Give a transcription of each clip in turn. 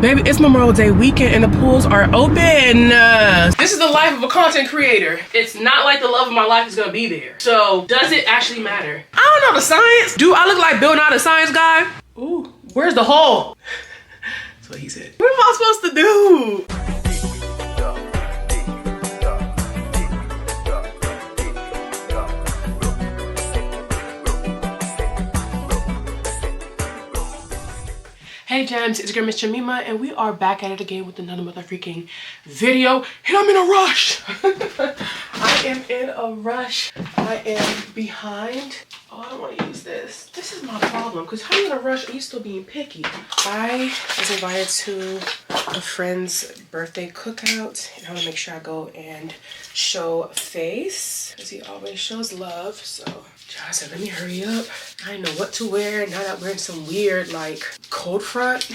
Baby, it's Memorial Day weekend and the pools are open. This is the life of a content creator. It's not like the love of my life is gonna be there. So, does it actually matter? I don't know the science. Do I look like Bill Nye the Science Guy? Ooh, where's the hole? That's what he said. What am I supposed to do? Hey gems, it's your girl MissJemima and we are back at it again with another motherfucking video. And I'm in a rush. I am in a rush. I am behind. Oh, I don't want to use this. This is my problem because how are you in a rush and you still being picky? I was invited to a friend's birthday cookout and I want to make sure I go and show face because he always shows love. So I said, let me hurry up. I didn't know what to wear. Now that I'm wearing some weird like cold front.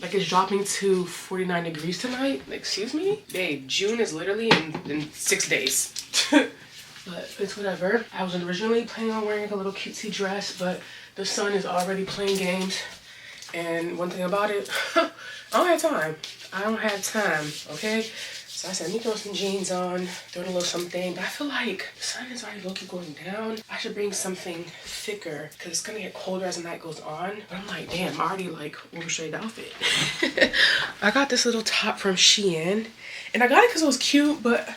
Like it's dropping to 49 degrees tonight. Excuse me? Babe, June is literally in 6 days. But it's whatever. I was originally planning on wearing like a little cutesy dress, but the sun is already playing games. And one thing about it, I don't have time. I don't have time, okay? So I said, let me throw some jeans on, throw a little something. But I feel like the sun is already low-key going down. I should bring something thicker because it's gonna get colder as the night goes on. But I'm like, damn, I already like overstrayed the outfit. I got this little top from Shein. And I got it because it was cute, but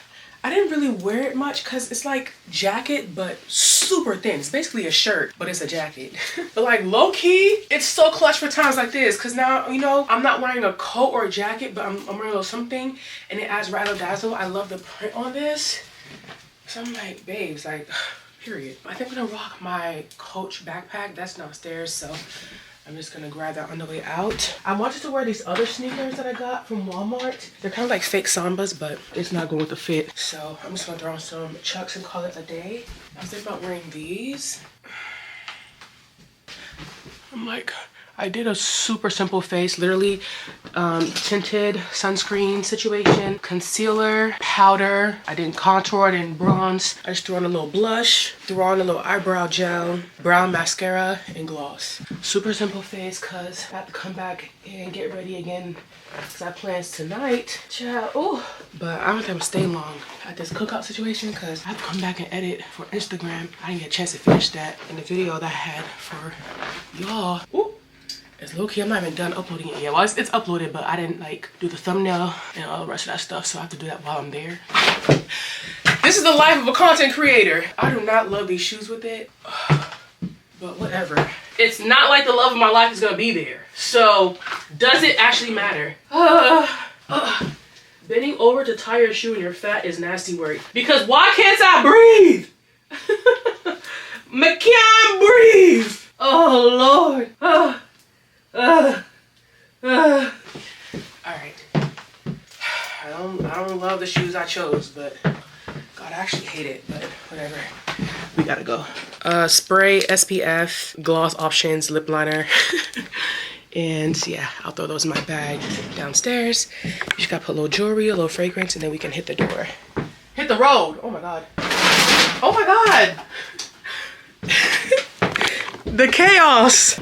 I didn't really wear it much because it's like jacket, but super thin. It's basically a shirt, but it's a jacket. But like low-key, it's so clutch for times like this because now, you know, I'm not wearing a coat or a jacket, but I'm wearing a little something and it adds razzle dazzle. I love the print on this. So I'm like, babes, like, period. I think I'm gonna rock my Coach backpack. That's downstairs, so I'm just gonna grab that on the way out. I wanted to wear these other sneakers that I got from Walmart. They're kind of like fake Sambas, but it's not going with the fit. So I'm just gonna throw on some Chucks and call it a day. I was thinking about wearing these. I'm like, I did a super simple face, literally tinted sunscreen situation, concealer, powder. I didn't contour, I didn't bronze. I just threw on a little blush, threw on a little eyebrow gel, brown mascara, and gloss. Super simple face because I have to come back and get ready again because I have plans tonight. Child, ooh. But I don't think I'm staying long at this cookout situation because I have to come back and edit for Instagram. I didn't get a chance to finish that in the video that I had for y'all. Ooh. It's low-key, I'm not even done uploading it yet. Well, it's uploaded, but I didn't like do the thumbnail and all the rest of that stuff, so I have to do that while I'm there. This is the life of a content creator. I do not love these shoes with it, but whatever. It's not like the love of my life is gonna be there. So, does it actually matter? Bending over to tie your shoe in your fat is nasty work. Because why can't I breathe? I can't breathe. Oh, Lord. Alright. I don't love the shoes I chose, but God, I actually hate it, but whatever. We gotta go. Spray, SPF, gloss options, lip liner. And yeah, I'll throw those in my bag downstairs. You just gotta put a little jewelry, a little fragrance, and then we can hit the door. Hit the road! Oh my God. Oh my God! The chaos!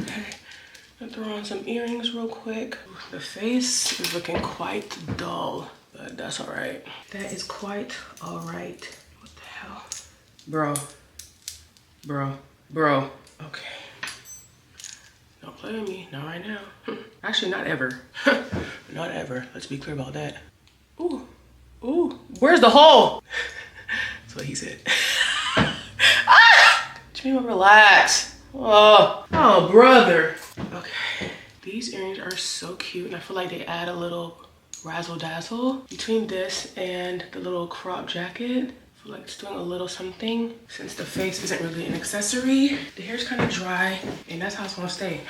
Throw on some earrings real quick. The face is looking quite dull, but that's all right. That is quite all right. What the hell? Bro. Okay. Don't play with me, not right now. Actually, not ever. Not ever. Let's be clear about that. Ooh, where's the hole? That's what he said. Jemima, relax. Oh, brother. Okay, these earrings are so cute and I feel like they add a little razzle dazzle between this and the little crop jacket. I feel like it's doing a little something since the face isn't really an accessory. The hair's kind of dry and that's how it's gonna stay.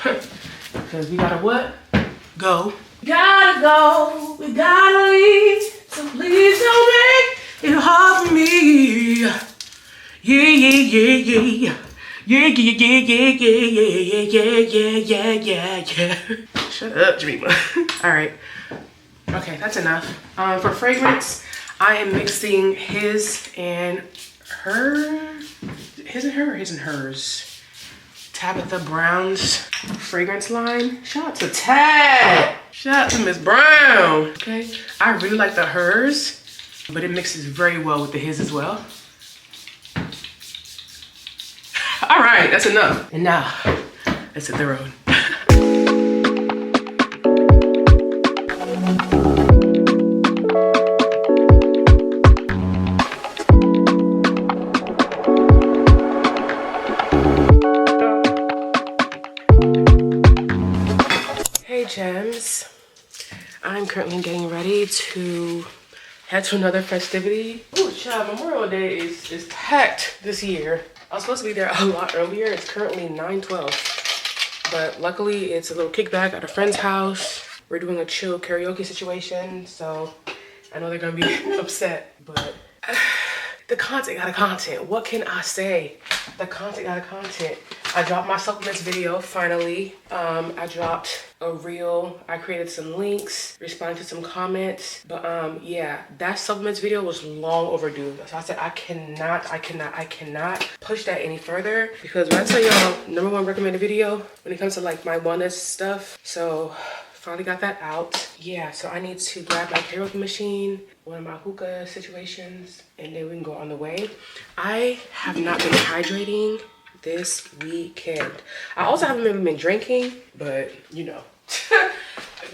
Because we gotta what? Go. We gotta go, we gotta leave, so please don't make it hard for me. Yeah. Yeah. Shut up, Jemima. All right. Okay, that's enough. For fragrance, I am mixing his and hers. Tabitha Brown's fragrance line. Shout out to Tad. Shout out to Miss Brown. Okay, I really like the hers, but it mixes very well with the his as well. All right, that's enough. And now, let's hit the road. Gems, I'm currently getting ready to head to another festivity. Oh child, Memorial Day is packed this year. I was supposed to be there a lot earlier. It's currently 9:12, but luckily it's a little kickback at a friend's house. We're doing a chill karaoke situation, so I know they're gonna be upset, but the content got a content. What can I say? The content got a content. I dropped my supplements video finally. I dropped a reel. I created some links, responded to some comments. But yeah, that supplements video was long overdue. So I said I cannot push that any further, because when I tell y'all #1 recommended video when it comes to like my wellness stuff. So finally got that out. Yeah, so I need to grab my karaoke machine, one of my hookah situations, and then we can go on the way. I have not been hydrating this weekend. I also haven't really been drinking, but you know,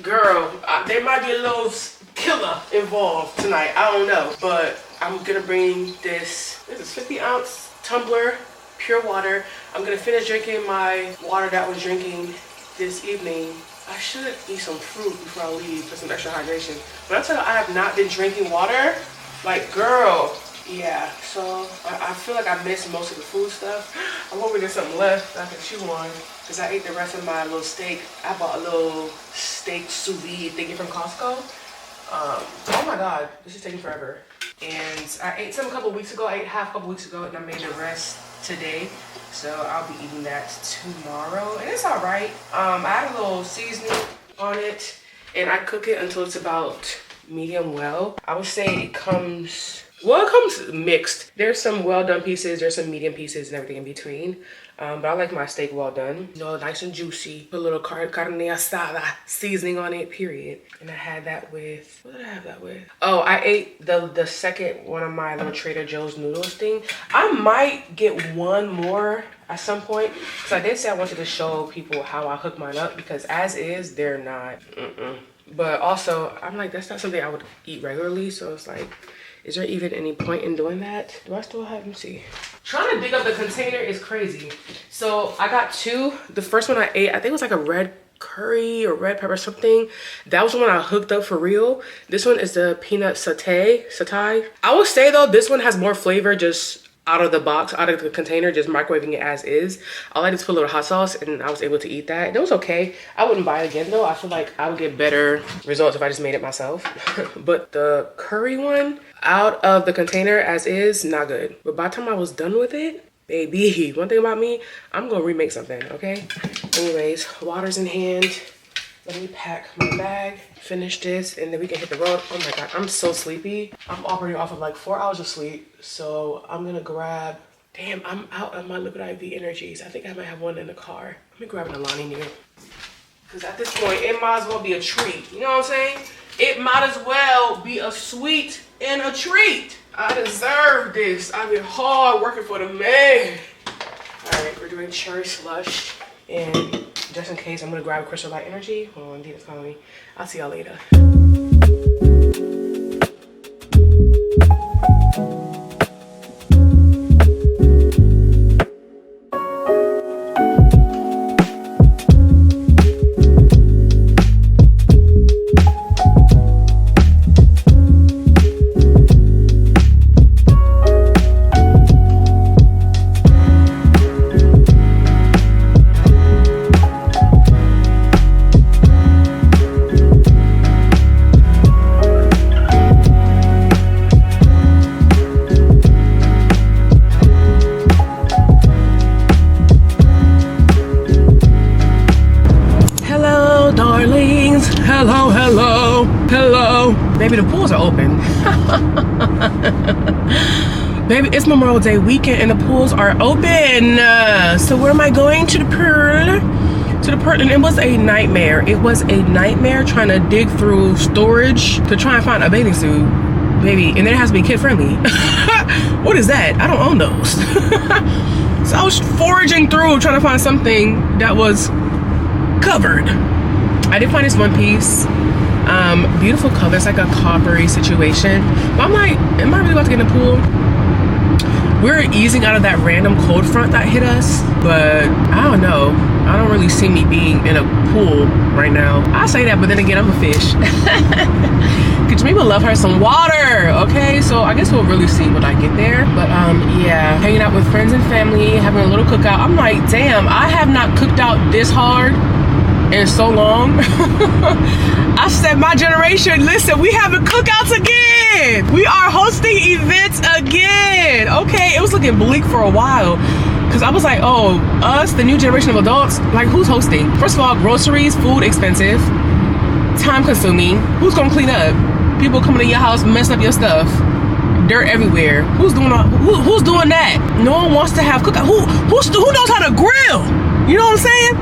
girl, there might be a little killer involved tonight. I don't know, but I'm gonna bring this is 50-ounce tumbler, pure water. I'm gonna finish drinking my water that I was drinking this evening. I should eat some fruit before I leave for some extra hydration. But I tell you, I have not been drinking water. Like, girl, yeah. So I feel like I missed most of the food stuff. I'm hoping there's something left that I can chew on, because I ate the rest of my little steak. I bought a little steak sous vide thingy from Costco. Oh my God, this is taking forever. And I ate some a couple weeks ago. I ate half a couple weeks ago, and I made the rest today. So I'll be eating that tomorrow, and it's all right. I add a little seasoning on it, and I cook it until it's about medium well. I would say it comes, well, it comes mixed. There's some well done pieces, there's some medium pieces, and everything in between. But I like my steak well done, you know, nice and juicy. Put a little carne asada seasoning on it, period. And I had that with, what did I have that with? Oh, I ate the second one of my little Trader Joe's noodles thing. I might get one more at some point, because I did say I wanted to show people how I hook mine up, because as is, they're not, But also, I'm like, that's not something I would eat regularly, so it's like, is there even any point in doing that? Do I still have, let me see. Trying to dig up the container is crazy. So I got two. The first one I ate, I think it was like a red curry or red pepper something. That was the one I hooked up for real. This one is the peanut satay. I would say though, this one has more flavor just out of the box, out of the container, just microwaving it as is. All I did was put a little hot sauce, and I was able to eat that. It was okay. I wouldn't buy it again though. I feel like I would get better results if I just made it myself. But the curry one, out of the container as is, not good. But by the time I was done with it, baby, one thing about me, I'm gonna remake something, okay? Anyways, water's in hand. Let me pack my bag, finish this, and then we can hit the road. Oh my God, I'm so sleepy. I'm operating off of like 4 hours of sleep. So I'm gonna grab, damn, I'm out of my Liquid IV energies. I think I might have one in the car. Let me grab an Alani Nu. Because at this point, it might as well be a treat. You know what I'm saying? It might as well be a sweet and a treat. I deserve this. I've been hard working for the man. All right, we're doing cherry slush. And just in case, I'm gonna grab a Crystal Light Energy. Hold on, Dina's calling me. I'll see y'all later. Hello. Baby, the pools are open. Baby, it's Memorial Day weekend and the pools are open. So where am I going? To the pool. To the pool, and it was a nightmare. It was a nightmare trying to dig through storage to try and find a bathing suit, baby. And then it has to be kid friendly. What is that? I don't own those. So I was foraging through trying to find something that was covered. I did find this one piece. Beautiful color. It's like a coppery situation. But I'm like, am I really about to get in the pool? We're easing out of that random cold front that hit us, but I don't know. I don't really see me being in a pool right now. I say that, but then again, I'm a fish. Cause Jamaica love her some water, okay? So I guess we'll really see when I get there. But yeah, hanging out with friends and family, having a little cookout. I'm like, damn, I have not cooked out this hard in so long. I said, my generation, listen, we having cookouts again. We are hosting events again. Okay, it was looking bleak for a while. Cause I was like, oh, us, the new generation of adults, like who's hosting? First of all, groceries, food expensive, time consuming. Who's gonna clean up? People coming to your house, messing up your stuff. Dirt everywhere. Who's doing that? No one wants to have cookout. Who knows how to grill? You know what I'm saying?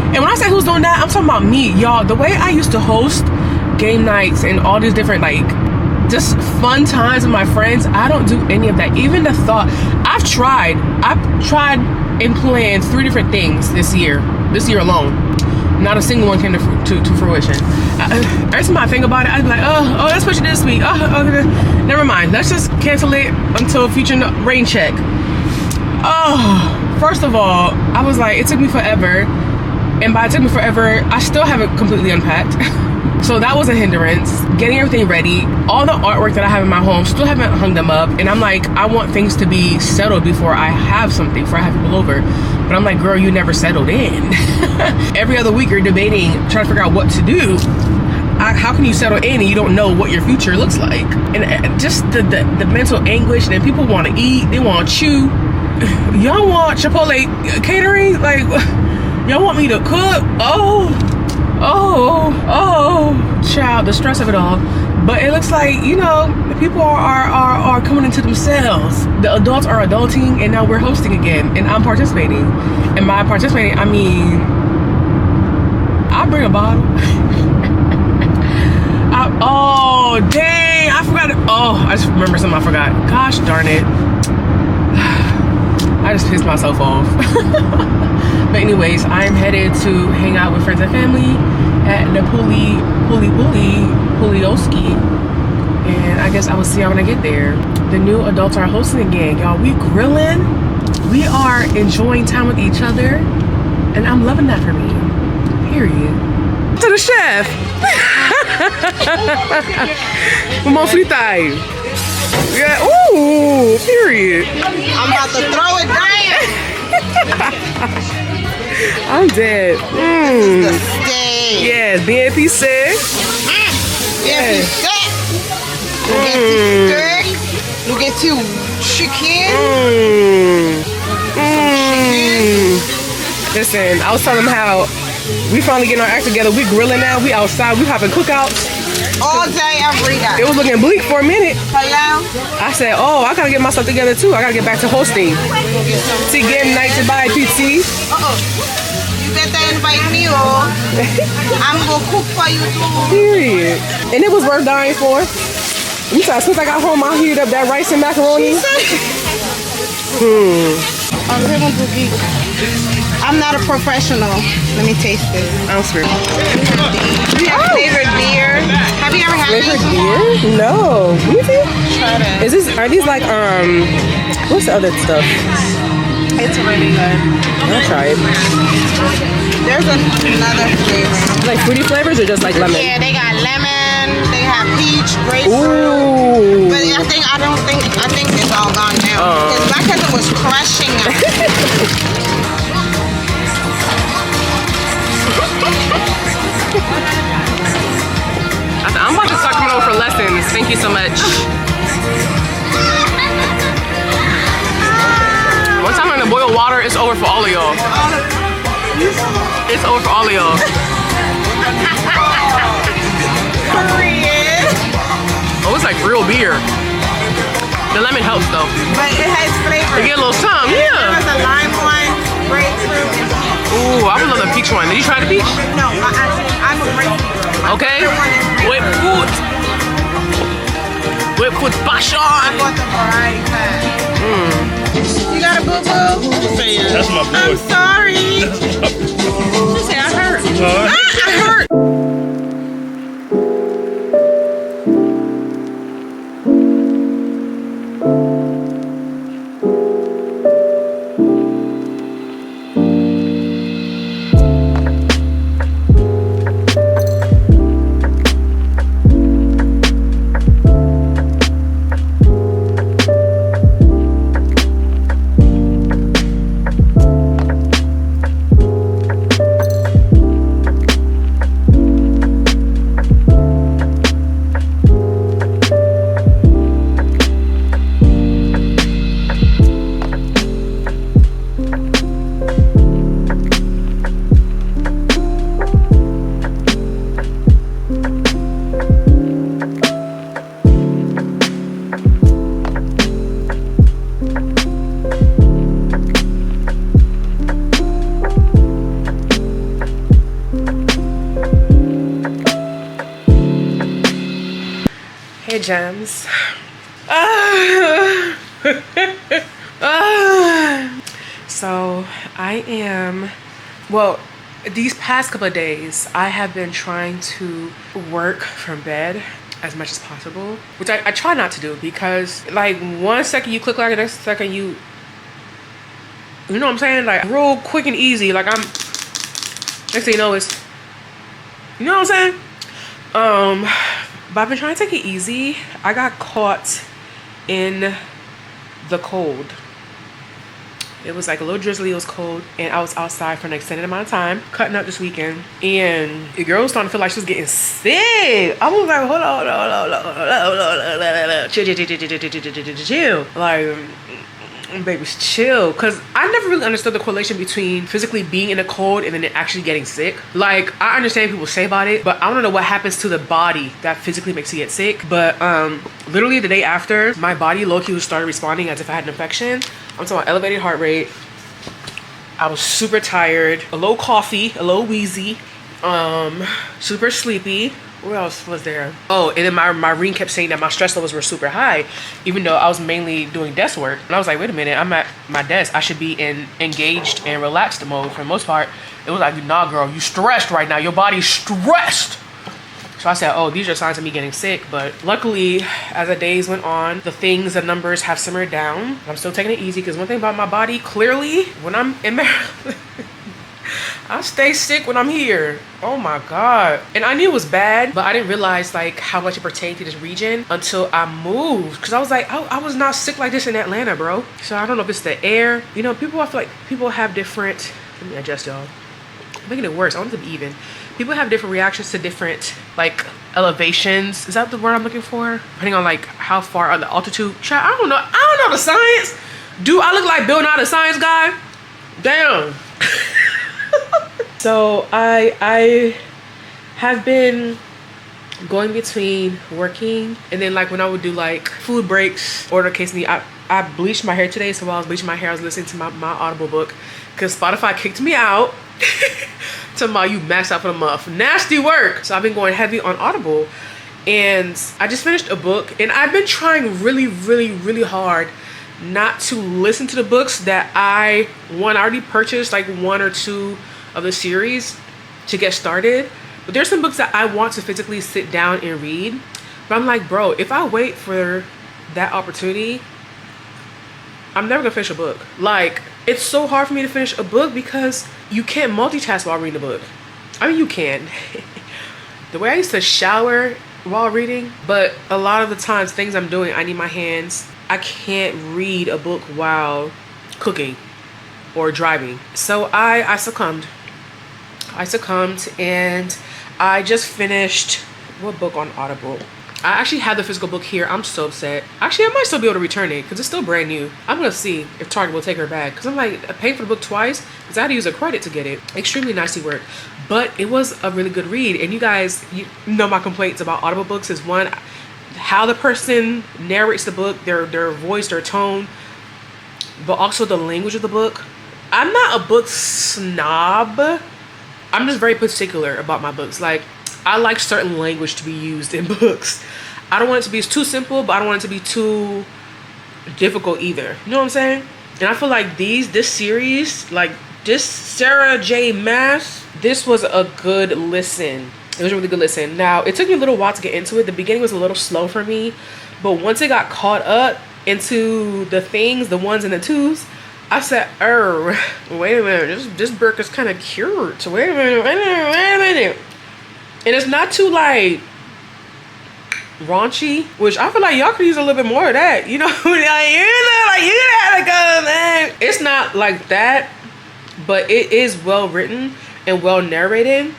And when I say who's doing that, I'm talking about me, y'all. The way I used to host game nights and all these different like just fun times with my friends, I don't do any of that. Even the thought, I've tried and planned 3 different things this year alone. Not a single one came to fruition. Every time I think about it, I'd be like, oh, that's what you did this week. Okay. Never mind. Let's just cancel it until future rain check. Oh, first of all, I was like, it took me forever. And by it took me forever, I still haven't completely unpacked. So that was a hindrance. Getting everything ready, all the artwork that I have in my home, still haven't hung them up. And I'm like, I want things to be settled before I have something, before I have people over. But I'm like, girl, you never settled in. Every other week you're debating, trying to figure out what to do. How can you settle in and you don't know what your future looks like? And just the mental anguish. And then people want to eat, they want to chew. Y'all want Chipotle catering? Like, y'all want me to cook? Oh, child, the stress of it all. But it looks like, you know, people are coming into themselves. The adults are adulting, and now we're hosting again, and I'm participating. And by participating, I mean, I bring a bottle. Oh, dang, I forgot it. Oh, I just remember something I forgot. Gosh darn it. I just pissed myself off. But anyways, I'm headed to hang out with friends and family at the Pulioski. And I guess I will see y'all when I get there. The new adults are hosting again. Y'all, we grilling. We are enjoying time with each other. And I'm loving that for me. Period. To the chef. Vamos fritar. Yeah, ooh, period. I'm about to throw it down. I'm dead. The steak. Yes, bien épicé. Bien épicé. Look at you, chicken. Listen, I was telling them how we finally getting our act together. We grilling now. We outside. We having cookouts. All day, every day. It was looking bleak for a minute. Hello? I said, oh, I gotta get myself together too. I gotta get back to hosting. See, game night to buy pizza. You better invite me, oh. I'm gonna cook for you too. Period. And it was worth dying for. You saw, since I got home, I heated up that rice and macaroni. I'm not a professional. Let me taste it. I'm screwed. Do you have flavored beer? Have you ever had Flavored this? beer? No. Really? Try it. Is this? Are these like what's the other stuff? It's really good. I'll try it. There's another flavor. Like fruity flavors or just like lemon? Yeah, they got lemon. They have peach, grapefruit. Ooh. But I think it's all gone now. Because my cousin was crushing them. I'm about to start coming over for lessons. Thank you so much. One time I'm gonna boil water, it's over for all of y'all. It's over for all of y'all. Oh, it's like real beer. The lemon helps though. But it has flavor. You get a little tongue, There yeah. was a lime one, grapefruit, and peach. Ooh, I would love the peach one. Did you try the peach? No, I'm a grapefruit. My Okay. favorite one is grapefruit. Whipfoot passion. I bought the variety pack. You got a boo-boo? That's my boy. I'm sorry. She said I hurt. I hurt. Hey gems. So I am, well, these past couple of days I have been trying to work from bed as much as possible, which I try not to do, because like 1 second you click like the next second you know what I'm saying, like real quick and easy, like I'm, next thing you know is, you know what I'm saying. But I've been trying to take it easy. I got caught in the cold. It was like a little drizzly, it was cold, and I was outside for an extended amount of time, cutting up this weekend, and the girl was starting to feel like she was getting sick. I was like, hold on, chill. Like, baby, chill. Because I never really understood the correlation between physically being in the cold and then actually getting sick. Like, I understand people say about it, but I don't know what happens to the body that physically makes you get sick. But literally the day after, my body low-key started responding as if I had an infection. I'm talking about elevated heart rate. I was super tired, a little coughy, a little wheezy, super sleepy. What else was there? Oh, and then my reading kept saying that my stress levels were super high, even though I was mainly doing desk work. And I was like, wait a minute, I'm at my desk. I should be in engaged and relaxed mode for the most part. It was like, nah, girl, you stressed right now. Your body's stressed. So I said, oh, these are signs of me getting sick. But luckily, as the days went on, the numbers have simmered down. I'm still taking it easy, because one thing about my body, clearly, when I'm in Maryland, I stay sick when I'm here. Oh my God. And I knew it was bad, but I didn't realize like how much it pertained to this region until I moved. Cause I was like, I was not sick like this in Atlanta, bro. So I don't know if it's the air. You know, I feel like people have different, let me adjust y'all. I'm making it worse, I want it to be even. People have different reactions to different like elevations. Is that the word I'm looking for? Depending on like how far on the altitude. I don't know the science. Do I look like Bill Nye the Science Guy? Damn. So I have been going between working and then like when I would do like food breaks, or in case me, I bleached my hair today. So while I was bleaching my hair, I was listening to my Audible book, because Spotify kicked me out. To my, you maxed out for the month. Nasty work. So I've been going heavy on Audible, and I just finished a book, and I've been trying really hard not to listen to the books that I already purchased, like 1 or 2 of the series to get started. But there's some books that I want to physically sit down and read. But I'm like, bro, if I wait for that opportunity, I'm never gonna finish a book. Like, it's so hard for me to finish a book because you can't multitask while reading a book. I mean, you can. The way I used to shower while reading, but a lot of the times things I'm doing, I need my hands. I can't read a book while cooking or driving. So I succumbed. And I just finished, what book on Audible? I actually have the physical book here. I'm so upset. Actually, I might still be able to return it because it's still brand new. I'm gonna see if Target will take her back, because I'm like, I paid for the book twice because I had to use a credit to get it. Extremely nicely worked, but it was a really good read. And you guys, you know my complaints about Audible books is, one, how the person narrates the book, their voice, their tone, but also the language of the book. I'm not a book snob. I'm just very particular about my books. Like, I like certain language to be used in books. I don't want it to be too simple, but I don't want it to be too difficult either. You know what I'm saying? And I feel like this series, like this Sarah J Maas, this was a good listen. It was a really good listen. Now, it took me a little while to get into it. The beginning was a little slow for me, but once it got caught up into the things, the ones and the twos, I said, wait a minute, this book is kind of cute. So wait a minute. And it's not too like raunchy, which I feel like y'all could use a little bit more of that. You know, you gotta go, man. It's not like that, but it is well written and well narrated.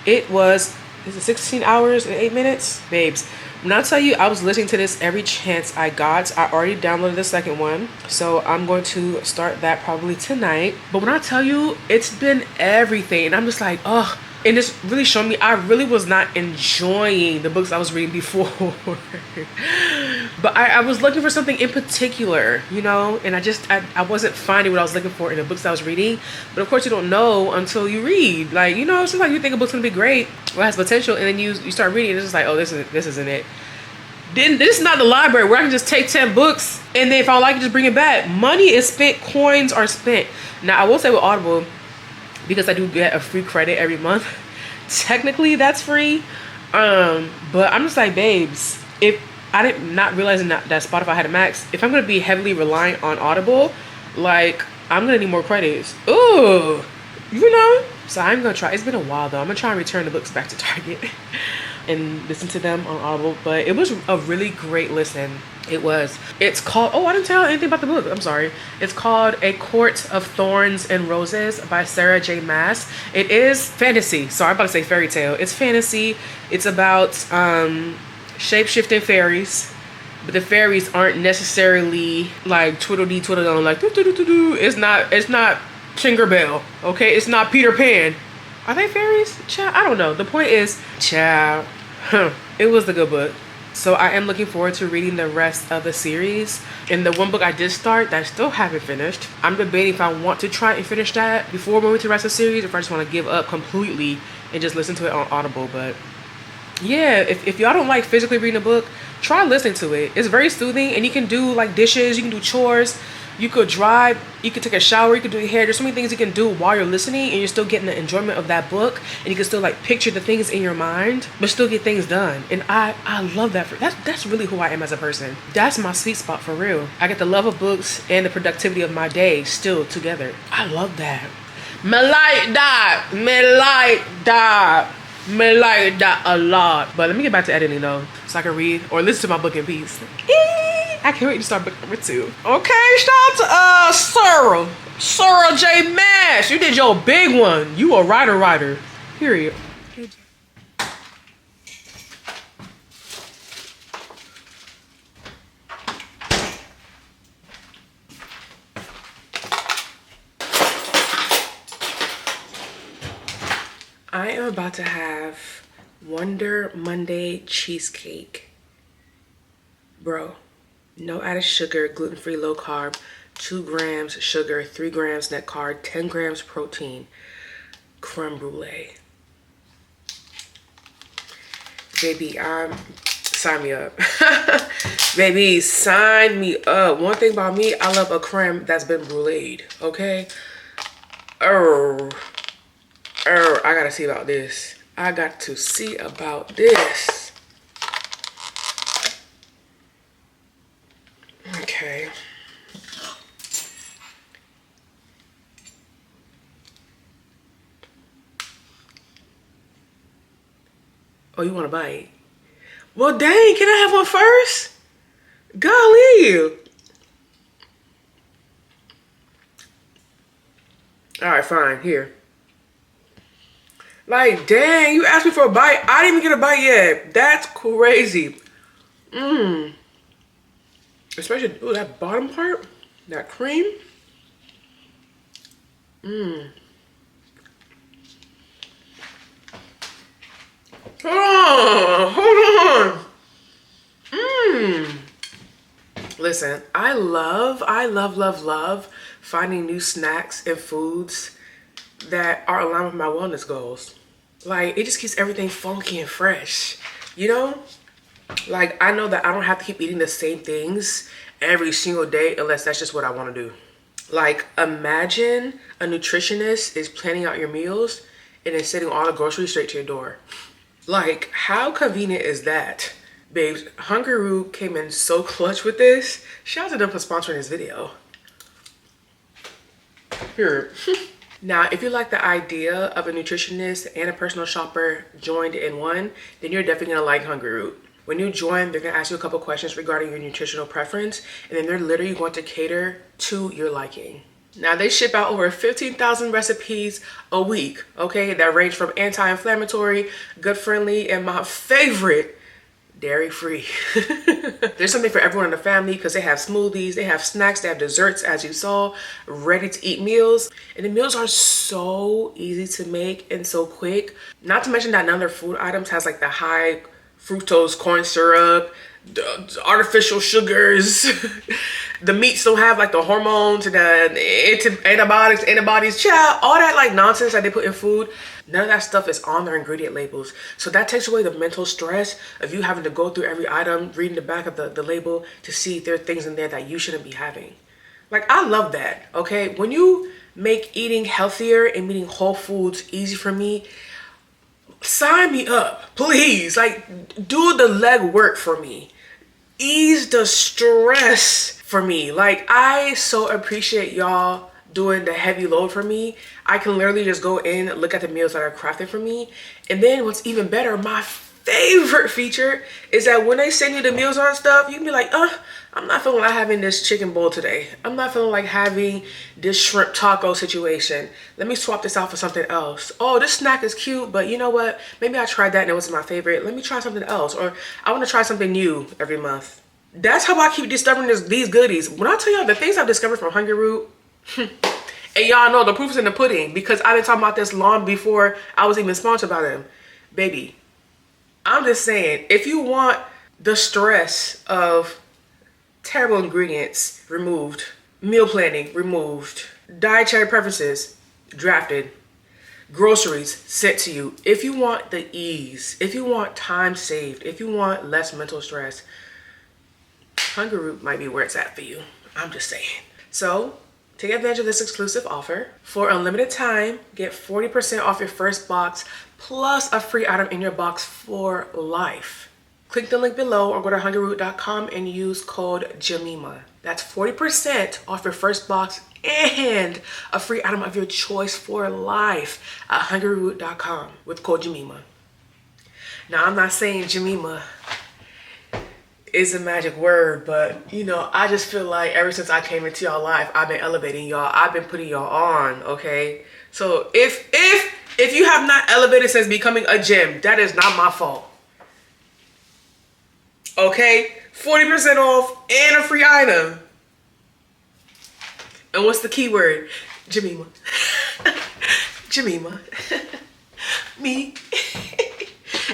It was, is it 16 hours and 8 minutes? Babes, when I tell you I was listening to this every chance I got, I already downloaded the second one. So I'm going to start that probably tonight. But when I tell you, it's been everything. And I'm just like, oh, and it's really shown me I really was not enjoying the books I was reading before. But I was looking for something in particular, you know, and I wasn't finding what I was looking for in the books I was reading. But of course you don't know until you read. Like, you know, sometimes you think a book's gonna be great or has potential, and then you start reading and it's just like, oh, this isn't it. Then this is not the library where I can just take 10 books and then if I don't like it, just bring it back. Money is spent, coins are spent. Now I will say with Audible, because I do get a free credit every month, technically that's free, but I'm just like, babes, if I didn't not realizing that Spotify had a max, if I'm gonna be heavily reliant on Audible, like, I'm gonna need more credits. Ooh, you know. So I'm gonna try. It's been a while though. I'm gonna try and return the books back to Target and listen to them on Audible. But it was a really great listen. It was. It's called, oh, I didn't tell anything about the book. I'm sorry. It's called A Court of Thorns and Roses by Sarah J Maas. It is fantasy. So I'm about to say fairy tale. It's fantasy. It's about shape-shifting fairies. But the fairies aren't necessarily like twiddle-dee twiddle-dum, like doo-doo-doo-doo-doo. It's not Tinkerbell, okay? It's not Peter Pan. Are they fairies? Child, I don't know. The point is, child, it was the good book. So I am looking forward to reading the rest of the series. And the one book I did start that I still haven't finished, I'm debating if I want to try and finish that before moving to the rest of the series, if I just want to give up completely and just listen to it on Audible. But yeah, if y'all don't like physically reading a book, try listening to it. It's very soothing, and you can do like dishes, you can do chores, you could drive, you could take a shower, you could do your hair. There's so many things you can do while you're listening, and you're still getting the enjoyment of that book, and you can still like picture the things in your mind, but still get things done. And I love that. That's really who I am as a person. That's my sweet spot for real. I get the love of books and the productivity of my day still together. I love that. Me like that a lot. But let me get back to editing though, so I can read or listen to my book in peace. I can't wait to start book number 2. Okay, shout out to Sarah J Maas. You did your big one. You a writer. Period. I am about to have Wonder Monday cheesecake. Bro, no added sugar, gluten-free, low carb, 2 grams sugar, 3 grams net carb, 10 grams protein, creme brulee. Baby, sign me up. Baby, sign me up. One thing about me, I love a creme that's been bruleed, okay? I gotta see about this. I got to see about this. Okay. Oh, you want a bite? Well, dang, can I have one first? Golly. All right, fine, here. Like, dang, you asked me for a bite. I didn't even get a bite yet. That's crazy. Especially, ooh, that bottom part, that cream. Hold on. Listen, I love finding new snacks and foods that are aligned with my wellness goals. Like, it just keeps everything funky and fresh, you know? Like, I know that I don't have to keep eating the same things every single day unless that's just what I want to do. Like, imagine a nutritionist is planning out your meals and then sending all the groceries straight to your door. Like, how convenient is that? Babes, Hungry came in so clutch with this. Shout out to them for sponsoring this video. Here. Now, if you like the idea of a nutritionist and a personal shopper joined in one, then you're definitely gonna like Hungry. When you join, they're gonna ask you a couple questions regarding your nutritional preference, and then they're literally going to cater to your liking. Now, they ship out over 15,000 recipes a week, okay? That range from anti-inflammatory, gut-friendly, and my favorite, dairy-free. There's something for everyone in the family because they have smoothies, they have snacks, they have desserts, as you saw, ready-to-eat meals. And the meals are so easy to make and so quick. Not to mention that none of their food items has like the high fructose corn syrup, the artificial sugars. The meats don't have like the hormones and the antibodies, child, all that like nonsense that they put in food. None of that stuff is on their ingredient labels. So that takes away the mental stress of you having to go through every item, reading the back of the label to see if there are things in there that you shouldn't be having. Like, I love that, okay? When you make eating healthier and eating whole foods easy for me, sign me up, please. Like, do the legwork for me. Ease the stress for me. Like, I so appreciate y'all doing the heavy load for me. I can literally just go in, look at the meals that are crafted for me. And then what's even better, my favorite feature is that when they send you the meals on stuff, you can be like, I'm not feeling like having this chicken bowl today. I'm not feeling like having this shrimp taco situation. Let me swap this out for something else. Oh, this snack is cute, but you know what? Maybe I tried that and it wasn't my favorite. Let me try something else. Or I want to try something new every month. That's how I keep discovering these goodies. When I tell y'all the things I've discovered from Hungry, and y'all know the proof is in the pudding because I've been talking about this long before I was even sponsored by them. Baby, I'm just saying, if you want the stress of terrible ingredients removed, meal planning removed, dietary preferences drafted, groceries sent to you, if you want the ease, if you want time saved, if you want less mental stress, Hungry might be where it's at for you. I'm just saying. So take advantage of this exclusive offer. For a limited time, get 40% off your first box plus a free item in your box for life. Click the link below or go to hungryroot.com and use code JEMIMA. That's 40% off your first box and a free item of your choice for life at hungryroot.com with code JEMIMA. Now, I'm not saying Jemima is a magic word, but you know, I just feel like ever since I came into y'all life, I've been elevating y'all. I've been putting y'all on, okay? So if you have not elevated since becoming a gem, that is not my fault. Okay? 40% off and a free item. And what's the key word? Jemima. Jemima. Me.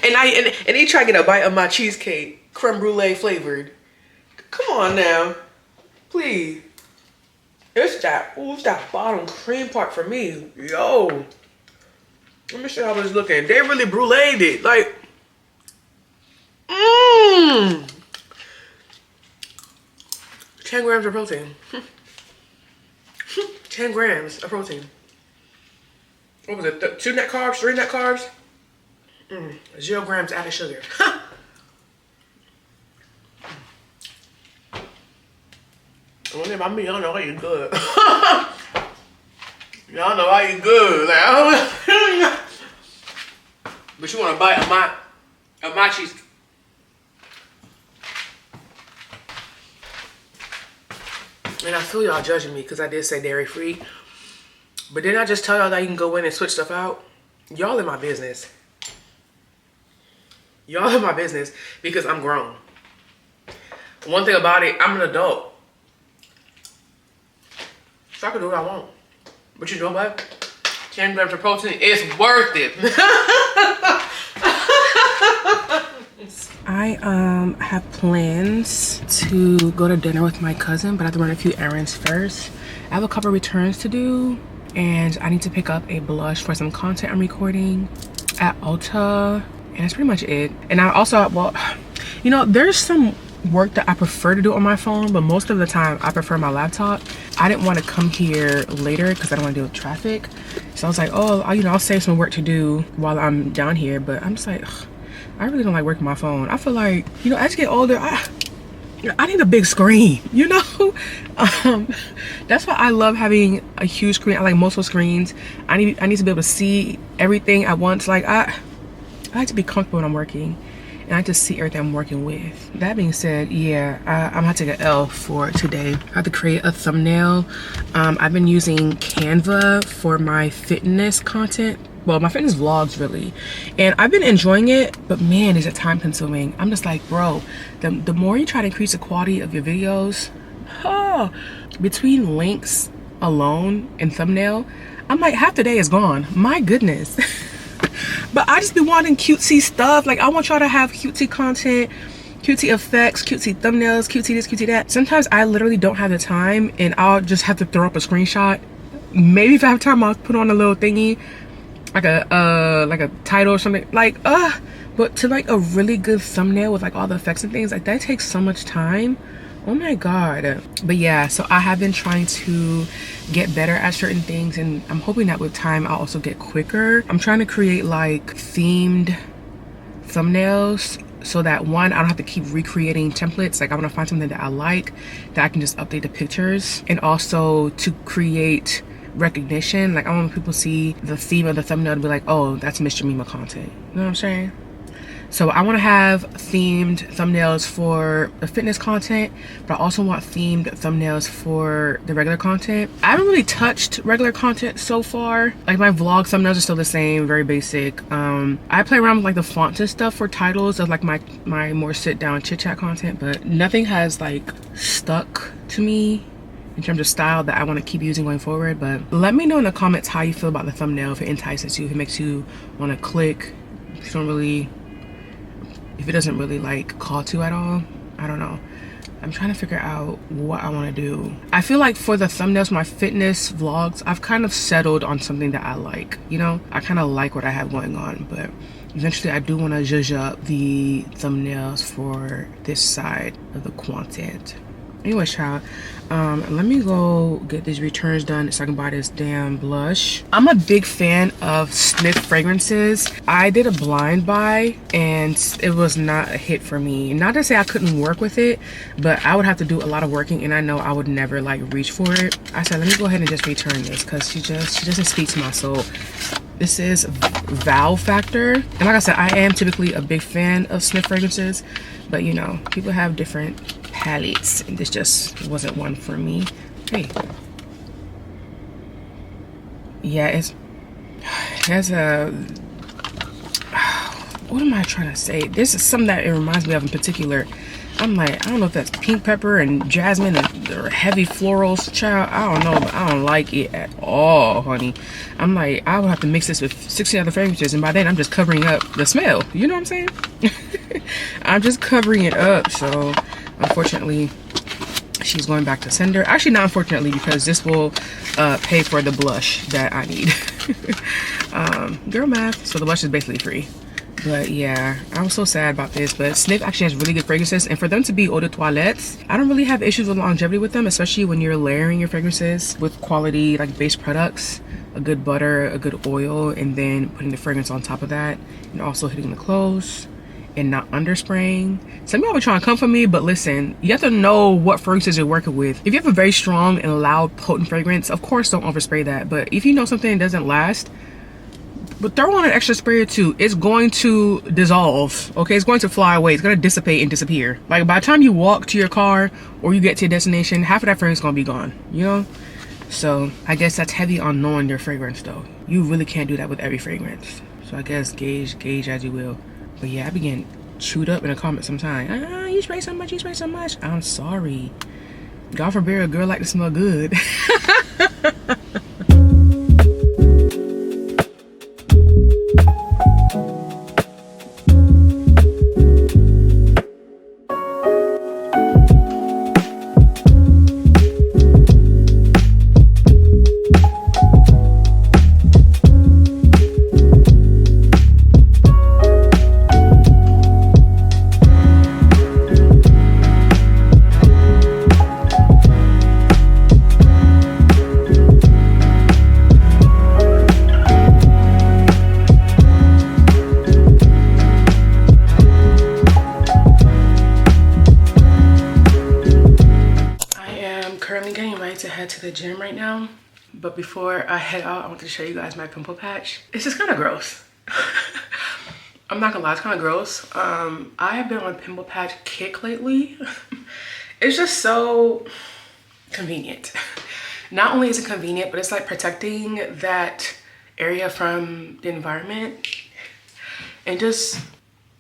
And he try to get a bite of my cheesecake. Creme brulee flavored. Come on now. Please. It's that bottom cream part for me. Yo. Let me show you how it's looking. They really bruleed it. Like, 10 grams of protein. 10 grams of protein. What was it? 2 net carbs? 3 net carbs? 0 grams added sugar. One thing about me, y'all know I eat good. Y'all know I eat good. Like, but you want to bite of my cheese. And I feel y'all judging me because I did say dairy free. But didn't I just tell y'all that you can go in and switch stuff out? Y'all in my business. Y'all in my business because I'm grown. One thing about it, I'm an adult. So I can do what I want. But you know what? 10 grams of protein is worth it. I I have plans to go to dinner with my cousin, but I have to run a few errands first. I have a couple returns to do, and I need to pick up a blush for some content I'm recording at Ulta, and that's pretty much it. And I also, well, you know, there's some work that I prefer to do on my phone, but most of the time I prefer my laptop. I didn't want to come here later because I don't want to deal with traffic, so I was like, oh, I'll save some work to do while I'm down here. But I'm just like, ugh, I really don't like working my phone. I feel like, you know, as you get older, I need a big screen, you know. That's why I love having a huge screen. I like multiple screens. I need to be able to see everything at once. Like I like to be comfortable when I'm working, and I like to see everything I'm working with. That being said, yeah, I'm gonna take an L for today. I have to create a thumbnail. I've been using Canva for my fitness content. Well, my fitness vlogs really, and I've been enjoying it, but man, is it time consuming. I'm just like, bro, the more you try to increase the quality of your videos, between links alone and thumbnail, I'm like, half the day is gone. My goodness. But I just be wanting cutesy stuff. Like, I want y'all to have cutesy content, cutesy effects, cutesy thumbnails, cutesy this, cutesy that. Sometimes I literally don't have the time, and I'll just have to throw up a screenshot. Maybe if I have time, I'll put on a little thingy, like a title or something, like but to like a really good thumbnail with like all the effects and things, like that takes so much time. Oh my god. But yeah, so I have been trying to get better at certain things, and I'm hoping that with time I'll also get quicker. I'm trying to create like themed thumbnails so that one, I don't have to keep recreating templates. Like, I want to find something that I like, that I can just update the pictures, and also to create recognition. Like, I want people to see the theme of the thumbnail to be like, oh, that's MissJemima content. You know what I'm saying? So I want to have themed thumbnails for the fitness content, but I also want themed thumbnails for the regular content. I haven't really touched regular content so far. Like, my vlog thumbnails are still the same, very basic. I play around with like the fonts and stuff for titles of like my more sit down chit chat content, but nothing has like stuck to me in terms of style that I want to keep using going forward. But let me know in the comments how you feel about the thumbnail, if it entices you, if it makes you want to click, if it doesn't really like call to at all. I don't know. I'm trying to figure out what I want to do. I feel like for the thumbnails, my fitness vlogs, I've kind of settled on something that I like, you know? I kind of like what I have going on, but eventually I do want to zhuzh up the thumbnails for this side of the content. Anyway, child, let me go get these returns done so I can buy this damn blush. I'm a big fan of Sniff fragrances. I did a blind buy and it was not a hit for me. Not to say I couldn't work with it, but I would have to do a lot of working, and I know I would never like reach for it. I said, let me go ahead and just return this because she doesn't speak to my soul. This is Wow Factor, and like I said, I am typically a big fan of Sniff fragrances, but you know, people have different palettes, and this just wasn't one for me. Hey, yeah, it's a, what am I trying to say? This is something that it reminds me of in particular. I'm like, I don't know if that's pink pepper and jasmine or heavy florals, child. I don't know, but I don't like it at all, honey. I'm like, I would have to mix this with 60 other fragrances, and by then I'm just covering up the smell. You know what I'm saying? I'm just covering it up. So unfortunately, she's going back to sender. Actually, not unfortunately, because this will pay for the blush that I need. Girl math. So the blush is basically free. But yeah, I was so sad about this, but Sniff actually has really good fragrances, and for them to be eau de toilettes, I don't really have issues with longevity with them, especially when you're layering your fragrances with quality like base products, a good butter, a good oil, and then putting the fragrance on top of that, and also hitting the clothes and not underspraying. Some of y'all be trying to come for me, but listen, you have to know what fragrances you're working with. If you have a very strong and loud potent fragrance, of course don't overspray that, but if you know something doesn't last, but throw on an extra spray or two. It's going to dissolve, okay? It's going to fly away. It's going to dissipate and disappear. Like, by the time you walk to your car or you get to your destination, half of that fragrance is going to be gone, you know? So I guess that's heavy on knowing your fragrance, though. You really can't do that with every fragrance. So I guess gauge as you will. But yeah, I be getting chewed up in the comments sometimes. You spray so much, you spray so much. I'm sorry. God forbid a girl like to smell good. to the gym right now. But before I head out, I want to show you guys my pimple patch. It's just kind of gross. I'm not gonna lie, it's kind of gross. I have been on pimple patch kick lately. It's just so convenient. Not only is it convenient, but it's like protecting that area from the environment. And just,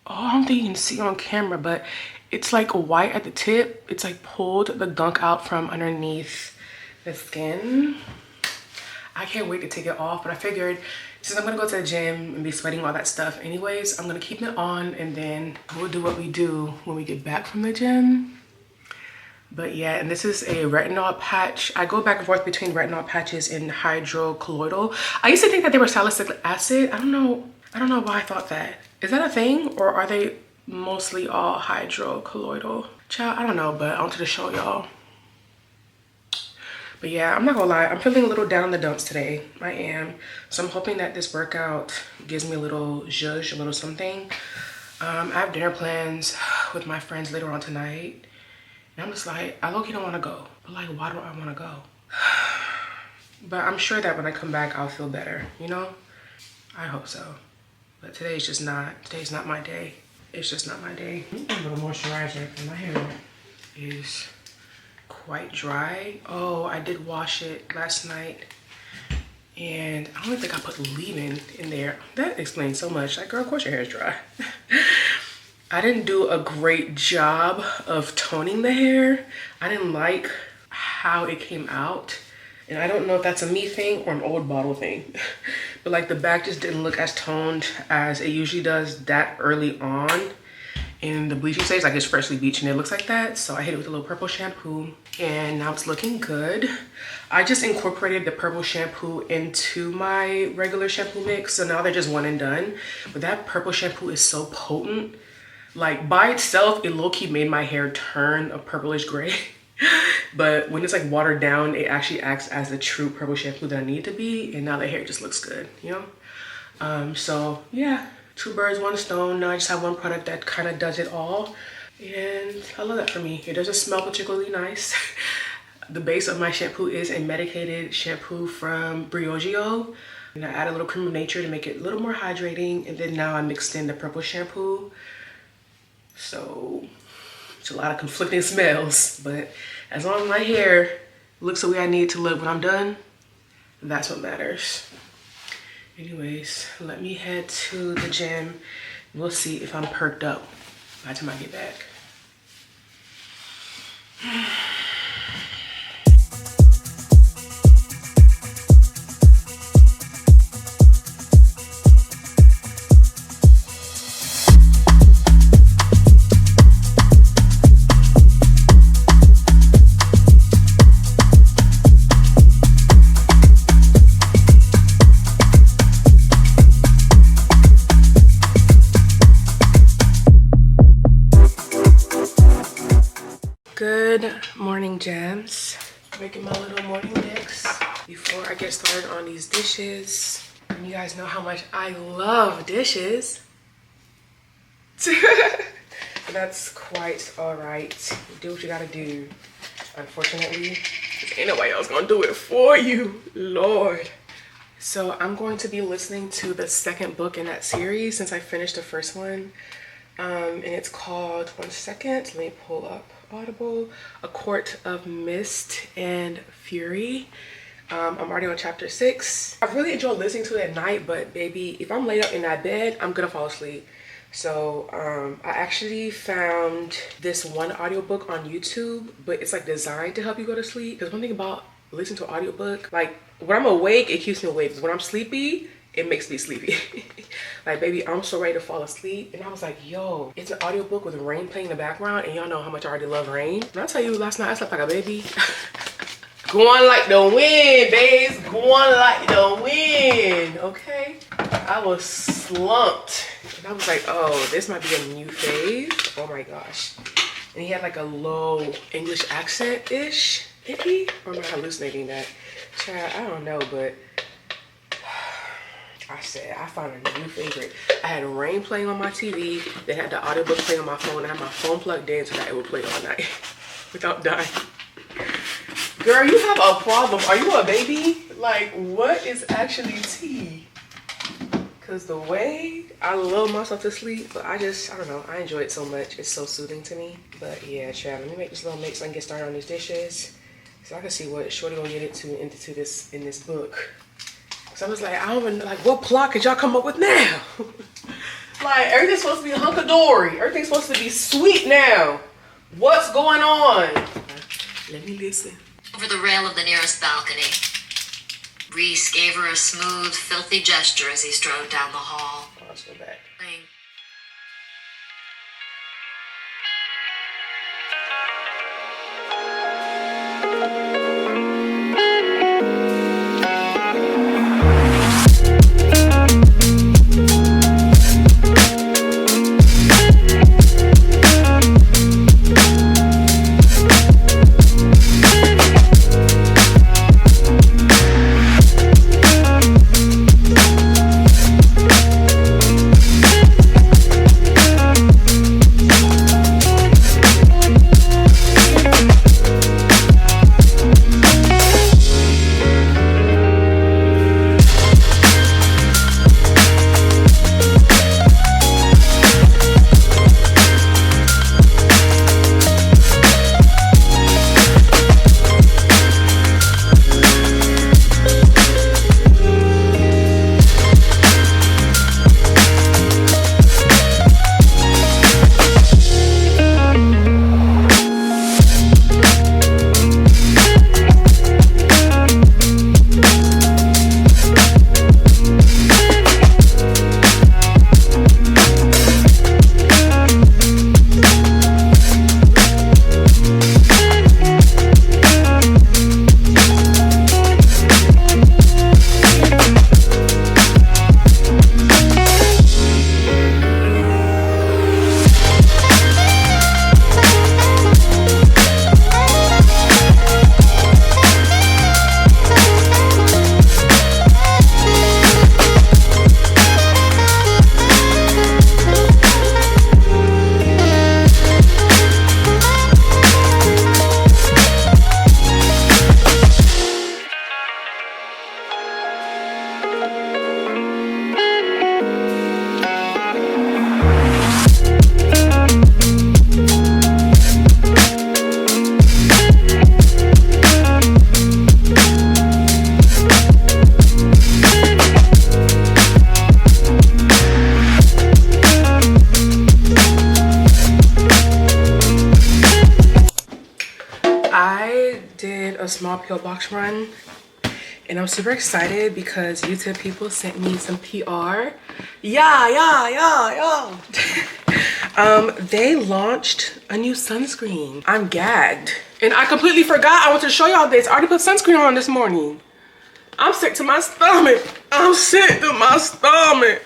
oh, I don't think you can see on camera, but it's like white at the tip. It's like pulled the gunk out from underneath the skin. I can't wait to take it off, but I figured since I'm gonna go to the gym and be sweating all that stuff anyways, I'm gonna keep it on and then we'll do what we do when we get back from the gym. But yeah, and this is a retinol patch. I go back and forth between retinol patches and hydrocolloidal. I used to think that they were salicylic acid. I don't know why I thought that. Is that a thing, or are they mostly all hydrocolloidal? Child, I don't know, but I wanted to show y'all. But yeah, I'm not gonna lie, I'm feeling a little down in the dumps today. I am. So I'm hoping that this workout gives me a little zhuzh, a little something. I have dinner plans with my friends later on tonight. And I'm just like, I low-key don't wanna go. But like, why don't I wanna go? But I'm sure that when I come back, I'll feel better, you know? I hope so. But today's not my day. It's just not my day. I need a little moisturizer, and my hair is quite dry. Oh, I did wash it last night and I don't think I put leave-in in there. That explains so much. Like, girl, of course your hair is dry. I didn't do a great job of toning the hair. I didn't like how it came out, and I don't know if that's a me thing or an old bottle thing. But like the back just didn't look as toned as it usually does that early on in the bleaching stage. Like, it's freshly bleached and it looks like that. So I hit it with a little purple shampoo and now it's looking good. I just incorporated the purple shampoo into my regular shampoo mix, so now they're just one and done. But that purple shampoo is so potent. Like, by itself, it low-key made my hair turn a purplish gray. But when it's like watered down, it actually acts as the true purple shampoo that I need to be, and now the hair just looks good, you know? So yeah, 2 birds, 1 stone. Now I just have one product that kind of does it all, and I love that for me. It doesn't smell particularly nice. The base of my shampoo is a medicated shampoo from Briogeo, and I add a little cream of nature to make it a little more hydrating, and then now I mixed in the purple shampoo. So it's a lot of conflicting smells, but as long as my hair looks the way I need it to look when I'm done, that's what matters. Anyways, let me head to the gym. We'll see if I'm perked up by the time I get back. Good morning, Gems. Making my little morning mix before I get started on these dishes. And you guys know how much I love dishes. That's quite all right. Do what you gotta do. Unfortunately, ain't nobody else gonna do it for you, Lord. So I'm going to be listening to the second book in that series since I finished the first one. And it's called, one second, let me pull up Audible, A Court of Mist and Fury. I'm already on chapter 6. I really enjoy listening to it at night, but baby, if I'm laid up in that bed, I'm gonna fall asleep. So I actually found this one audiobook on YouTube, but it's like designed to help you go to sleep. Because one thing about listening to an audiobook, like when I'm awake, it keeps me awake. But when I'm sleepy, it makes me sleepy. Like, baby, I'm so ready to fall asleep. And I was like, yo, it's an audiobook with rain playing in the background, and y'all know how much I already love rain. And I'll tell you, last night I slept like a baby. Going like the wind, babes. Going like the wind, okay? I was slumped. And I was like, oh, this might be a new phase. Oh my gosh. And he had like a low English accent-ish, maybe? Or am I hallucinating that? Child, I don't know, but I said I found a new favorite. I had rain playing on my TV, then had the audiobook playing on my phone. I had my phone plugged in so that it would play all night without dying. Girl, you have a problem. Are you a baby? Like, what is actually tea? Because the way I love myself to sleep, but I don't know. I enjoy it so much. It's so soothing to me. But yeah, Chad, let me make this little mix and get started on these dishes. So I can see what Shorty gonna get into this in this book. So I was like, I don't even, like, what plot could y'all come up with now? Like, everything's supposed to be hunky-dory. Everything's supposed to be sweet now. What's going on? Let me listen. Over the rail of the nearest balcony. Reese gave her a smooth, filthy gesture as he strode down the hall. Oh, let's go back. Small PO box run, and I'm super excited because YouTube people sent me some PR. They launched a new sunscreen. I'm gagged, and I completely forgot I want to show y'all this. I already put sunscreen on this morning. I'm sick to my stomach. I'm sick to my stomach.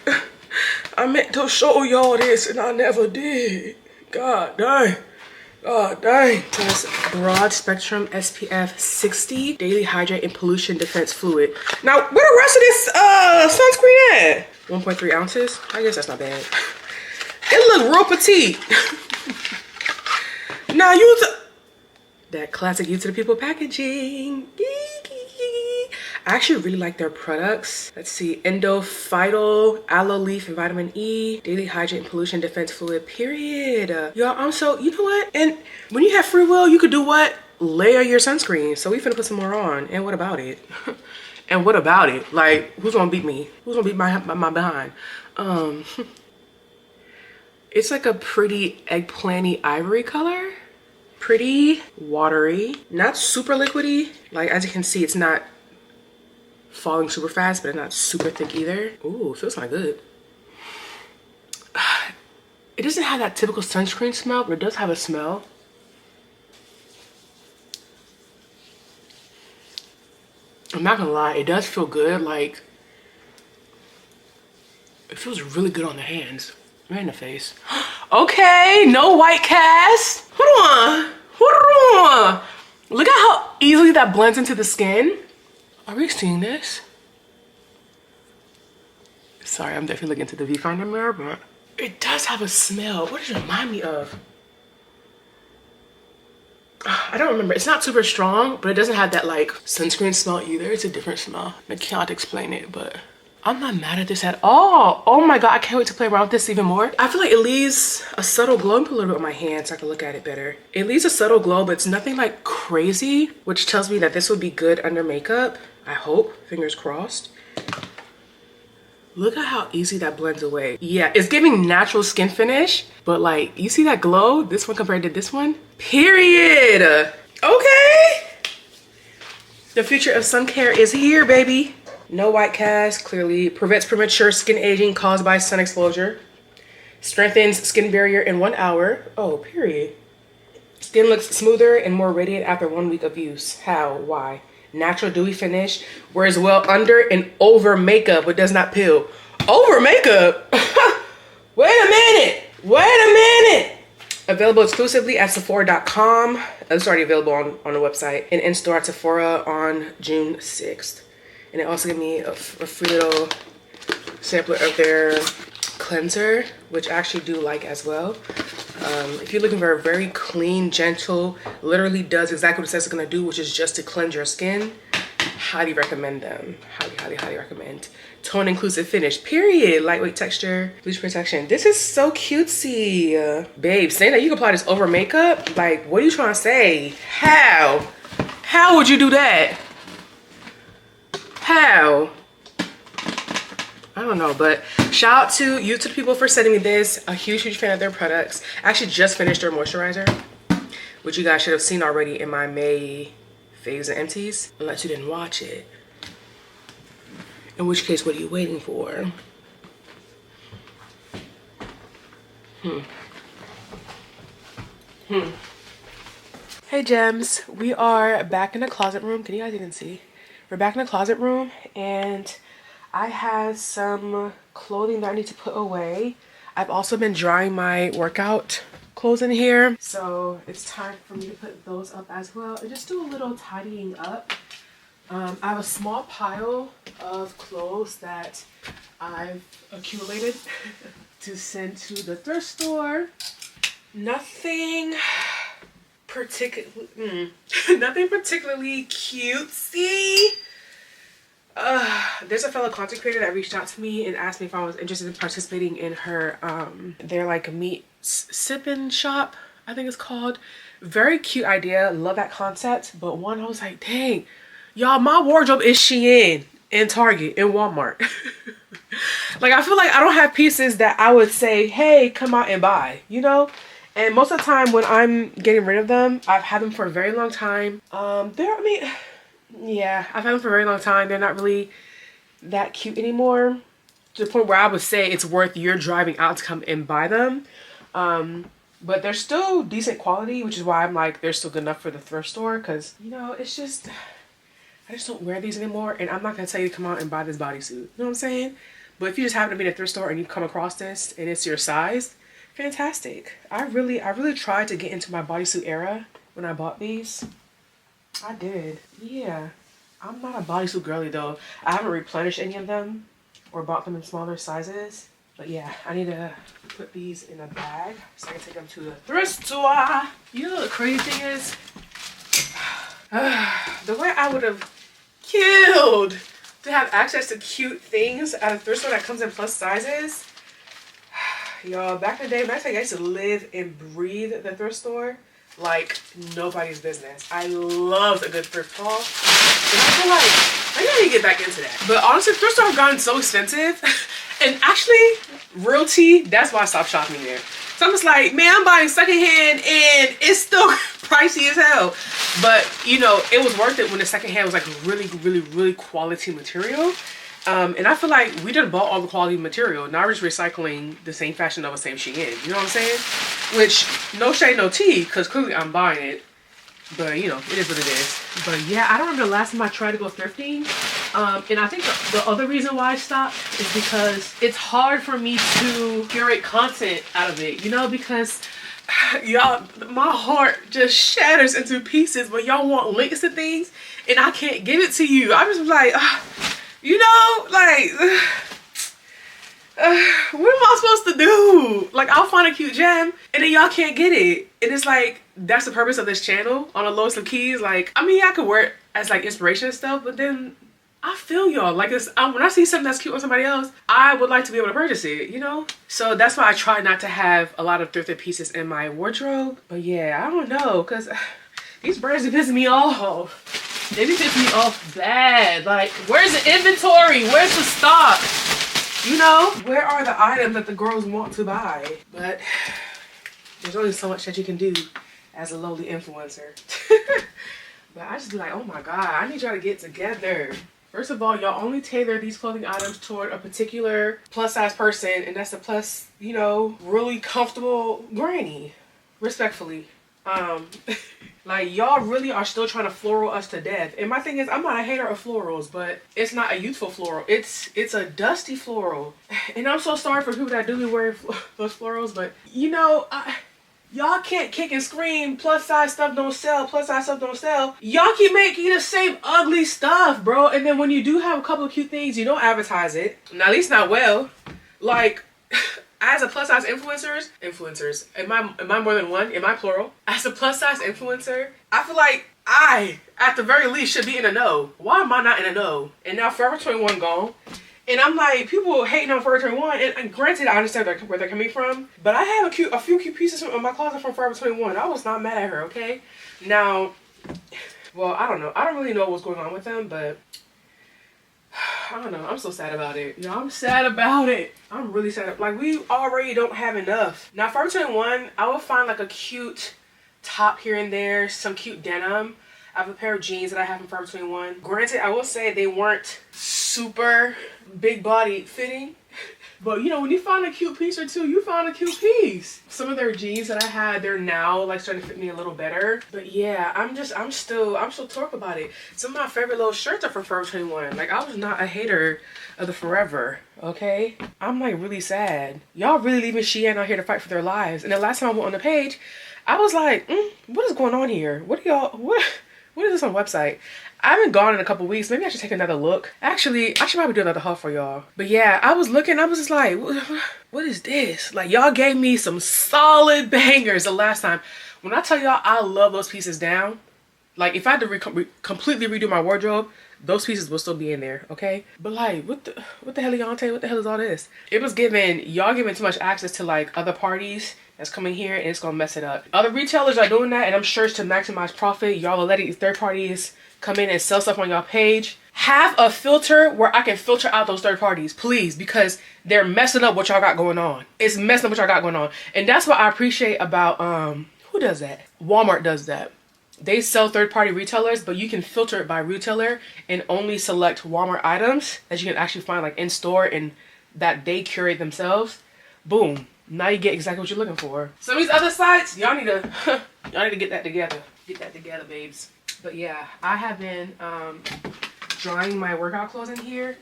I meant to show y'all this and I never did. God dang. Oh, dang. This broad spectrum SPF 60 daily hydrate and pollution defense fluid. Now, where the rest of this sunscreen at? 1.3 ounces. I guess that's not bad. It looks real petite. Now, use that classic You to the People packaging. I actually really like their products. Let's see, Endophytal, Aloe Leaf, and Vitamin E, Daily Hydrate and Pollution Defense Fluid, period. Y'all, I'm so, you know what? And when you have free will, you could do what? Layer your sunscreen. So we finna put some more on. And what about it? And what about it? Like, who's gonna beat me? Who's gonna beat my behind? It's like a pretty eggplanty ivory color. Pretty watery, not super liquidy. Like, as you can see, it's not falling super fast, but it's not super thick either. Ooh, feels kind of good. It doesn't have that typical sunscreen smell, but it does have a smell. I'm not gonna lie, it does feel good. Like, it feels really good on the hands. Right in the face. Okay, no white cast. Hold on. Hold on. Look at how easily that blends into the skin. Are we seeing this? Sorry, I'm definitely looking into the viewfinder mirror, but it does have a smell. What does it remind me of? I I don't remember. It's not super strong, but it doesn't have that like sunscreen smell either. It's a different smell. I can't explain it, but I'm not mad at this at all. Oh my God, I can't wait to play around with this even more. I feel like it leaves a subtle glow. Put a little bit on my hand so I can look at it better. It leaves a subtle glow, but it's nothing like crazy, which tells me that this would be good under makeup. I hope, fingers crossed. Look at how easy that blends away. Yeah, it's giving natural skin finish, but like, you see that glow? This one compared to this one? Period. Okay. The future of sun care is here, baby. No white cast, clearly. Prevents premature skin aging caused by sun exposure. Strengthens skin barrier in 1 hour. Oh, period. Skin looks smoother and more radiant after 1 week of use. How? Why? Natural dewy finish. Wears well under and over makeup, but does not peel. Over makeup? Wait a minute. Wait a minute. Available exclusively at Sephora.com. It's already available on the website. And in-store at Sephora on June 6th. And it also gave me a free little sampler of their cleanser, which I actually do like as well. If you're looking for a very clean, gentle, literally does exactly what it says it's gonna do, which is just to cleanse your skin, highly recommend them. Highly recommend. Tone inclusive finish, period. Lightweight texture, bleach protection. This is so cutesy. Babe, saying that you can apply this over makeup, like, what are you trying to say? How? How would you do that? How? I don't know, but shout out to you, to the people for sending me this. A huge fan of their products. I actually just finished their moisturizer, which you guys should have seen already in my May faves and empties, unless you didn't watch it. In which case, what are you waiting for? Hey gems, we are back in the closet room. Can you guys even see? We're back in the closet room, and I have some clothing that I need to put away. I've also been drying my workout clothes in here, so it's time for me to put those up as well and just do a little tidying up. I have a small pile of clothes that I've accumulated to send to the thrift store. Nothing particularly cutesy. There's a fellow content creator that reached out to me and asked me if I was interested in participating in her their like meat sipping shop, I think it's called. Very cute idea, love that concept, but one, I was like, dang, y'all, my wardrobe is Shein and Target and Walmart. Like, I feel like I don't have pieces that I would say, hey, come out and buy, you know? And most of the time when I'm getting rid of them, I've had them for a very long time. Yeah, I've had them for a very long time. They're not really that cute anymore, to the point where I would say it's worth your driving out to come and buy them. But they're still decent quality, which is why I'm like, they're still good enough for the thrift store, because, you know, it's just, I just don't wear these anymore, and I'm not going to tell you to come out and buy this bodysuit. You know what I'm saying? But if you just happen to be in a thrift store and you come across this and it's your size, fantastic. I really tried to get into my bodysuit era when I bought these. I did. Yeah. I'm not a bodysuit girly though. I haven't replenished any of them or bought them in smaller sizes. But yeah, I need to put these in a bag so I can take them to the thrift store. You know what the crazy thing is? The way I would have killed to have access to cute things at a thrift store that comes in plus sizes. Y'all, back in the day, when I tell you I used to live and breathe the thrift store like nobody's business. I loved a good thrift haul. And I feel like I gotta get back into that. But honestly, thrift stores have gotten so expensive. And actually, real tea, that's why I stopped shopping there. So I'm just like, man, I'm buying secondhand and it's still pricey as hell. But, you know, it was worth it when the secondhand was like really quality material. And I feel like we done bought all the quality material. Now we're just recycling the same Fashion Nova, same Shein. You know what I'm saying? Which, no shade, no tea, because clearly I'm buying it. But, you know, it is what it is. But yeah, I don't remember the last time I tried to go thrifting. And I think the other reason why I stopped is because it's hard for me to curate content out of it. You know, because y'all, my heart just shatters into pieces when y'all want links to things and I can't give it to you. I'm just like, you know, like, What am I supposed to do? Like, I'll find a cute gem and then y'all can't get it. And it's like, that's the purpose of this channel on the lowest of keys. Like, I mean, I could wear it as like inspiration and stuff, but then I feel y'all. Like, it's, when I see something that's cute on somebody else, I would like to be able to purchase it, you know? So that's why I try not to have a lot of thrifted pieces in my wardrobe. But yeah, I don't know, because these brands are pissing me off. They be pissing me off bad. Like, where's the inventory? Where's the stock? You know, where are the items that the girls want to buy? But there's only so much that you can do as a lowly influencer. But I just be like, oh my God, I need y'all to get together. First of all, y'all only tailor these clothing items toward a particular plus size person, and that's a plus, you know, really comfortable granny, respectfully. Like, y'all really are still trying to floral us to death. And my thing is, I'm not a hater of florals, but it's not a youthful floral. It's a dusty floral. And I'm so sorry for people that do be wearing those florals, but you know, y'all can't kick and scream, plus size stuff don't sell, plus size stuff don't sell. Y'all keep making the same ugly stuff, bro. And then when you do have a couple of cute things, you don't advertise it. At least not well. Like, as a plus size influencers, am I more than one? Am I plural? As a plus size influencer, I feel like I, at the very least, should be in a know. Why am I not in a know? And now Forever 21 gone. And I'm like, people hating on Forever 21, and granted, I understand where they're coming from, but I have a few cute pieces in my closet from Forever 21. I was not mad at her, okay? Now, well, I don't know. I don't really know what's going on with them, but I don't know. I'm so sad about it. You know, I'm sad about it. I'm really sad. Like, we already don't have enough. Now, Forever 21, I will find like a cute top here and there, some cute denim. I have a pair of jeans that I have from Forever 21. Granted, I will say they weren't super big body fitting. But you know, when you find a cute piece or two, you found a cute piece. Some of their jeans that I had, they're now like starting to fit me a little better. But yeah, I'm still torqued about it. Some of my favorite little shirts are from Forever 21. Like, I was not a hater of the Forever, okay? I'm like really sad. Y'all really leaving shein out here to fight for their lives. And the last time I went on the page, I was like, what is going on here? What is this on the website? I haven't gone in a couple weeks. Maybe I should take another look. Actually, I should probably do another haul for y'all. But yeah, I was looking. I was just like, what is this? Like, y'all gave me some solid bangers the last time. When I tell y'all I love those pieces down, like, if I had to completely redo my wardrobe, those pieces will still be in there, okay? But like, what the hell, Leonte? What the hell is all this? It was y'all giving too much access to like other parties that's coming here, and it's gonna mess it up. Other retailers are doing that, and I'm sure it's to maximize profit. Y'all are letting third parties come in and sell stuff on y'all page. Have a filter where I can filter out those third parties, please, because they're messing up what y'all got going on. It's messing up what y'all got going on. And that's what I appreciate about, who does that? Walmart does that. They sell third-party retailers, but you can filter it by retailer and only select Walmart items that you can actually find like in store and that they curate themselves. Boom. Now you get exactly what you're looking for. Some of these other sites, y'all need to get that together. Get that together, babes. But yeah, I have been drying my workout clothes in here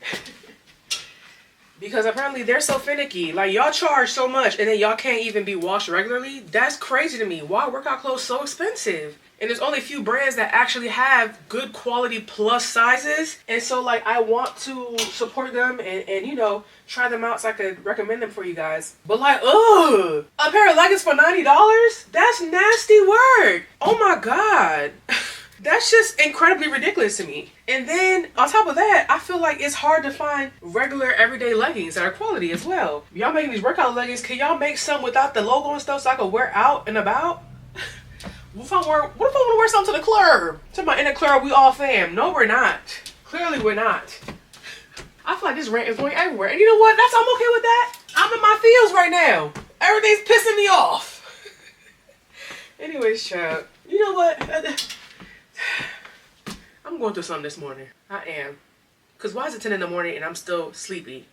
because apparently they're so finicky. Like, y'all charge so much and then y'all can't even be washed regularly. That's crazy to me. Why are workout clothes so expensive? And there's only a few brands that actually have good quality plus sizes. And so like, I want to support them and you know, try them out so I could recommend them for you guys. But like, ugh, a pair of leggings for $90? That's nasty work. Oh my God. That's just incredibly ridiculous to me. And then on top of that, I feel like it's hard to find regular everyday leggings that are quality as well. Y'all making these workout leggings, can y'all make some without the logo and stuff so I could wear out and about? What if I want to wear something to the club? To my inner club, we all fam. No, we're not. Clearly, we're not. I feel like this rant is going everywhere. And you know what? I'm okay with that. I'm in my feels right now. Everything's pissing me off. Anyways, child. You know what? I'm going through something this morning. I am. Because why is it 10 in the morning and I'm still sleepy?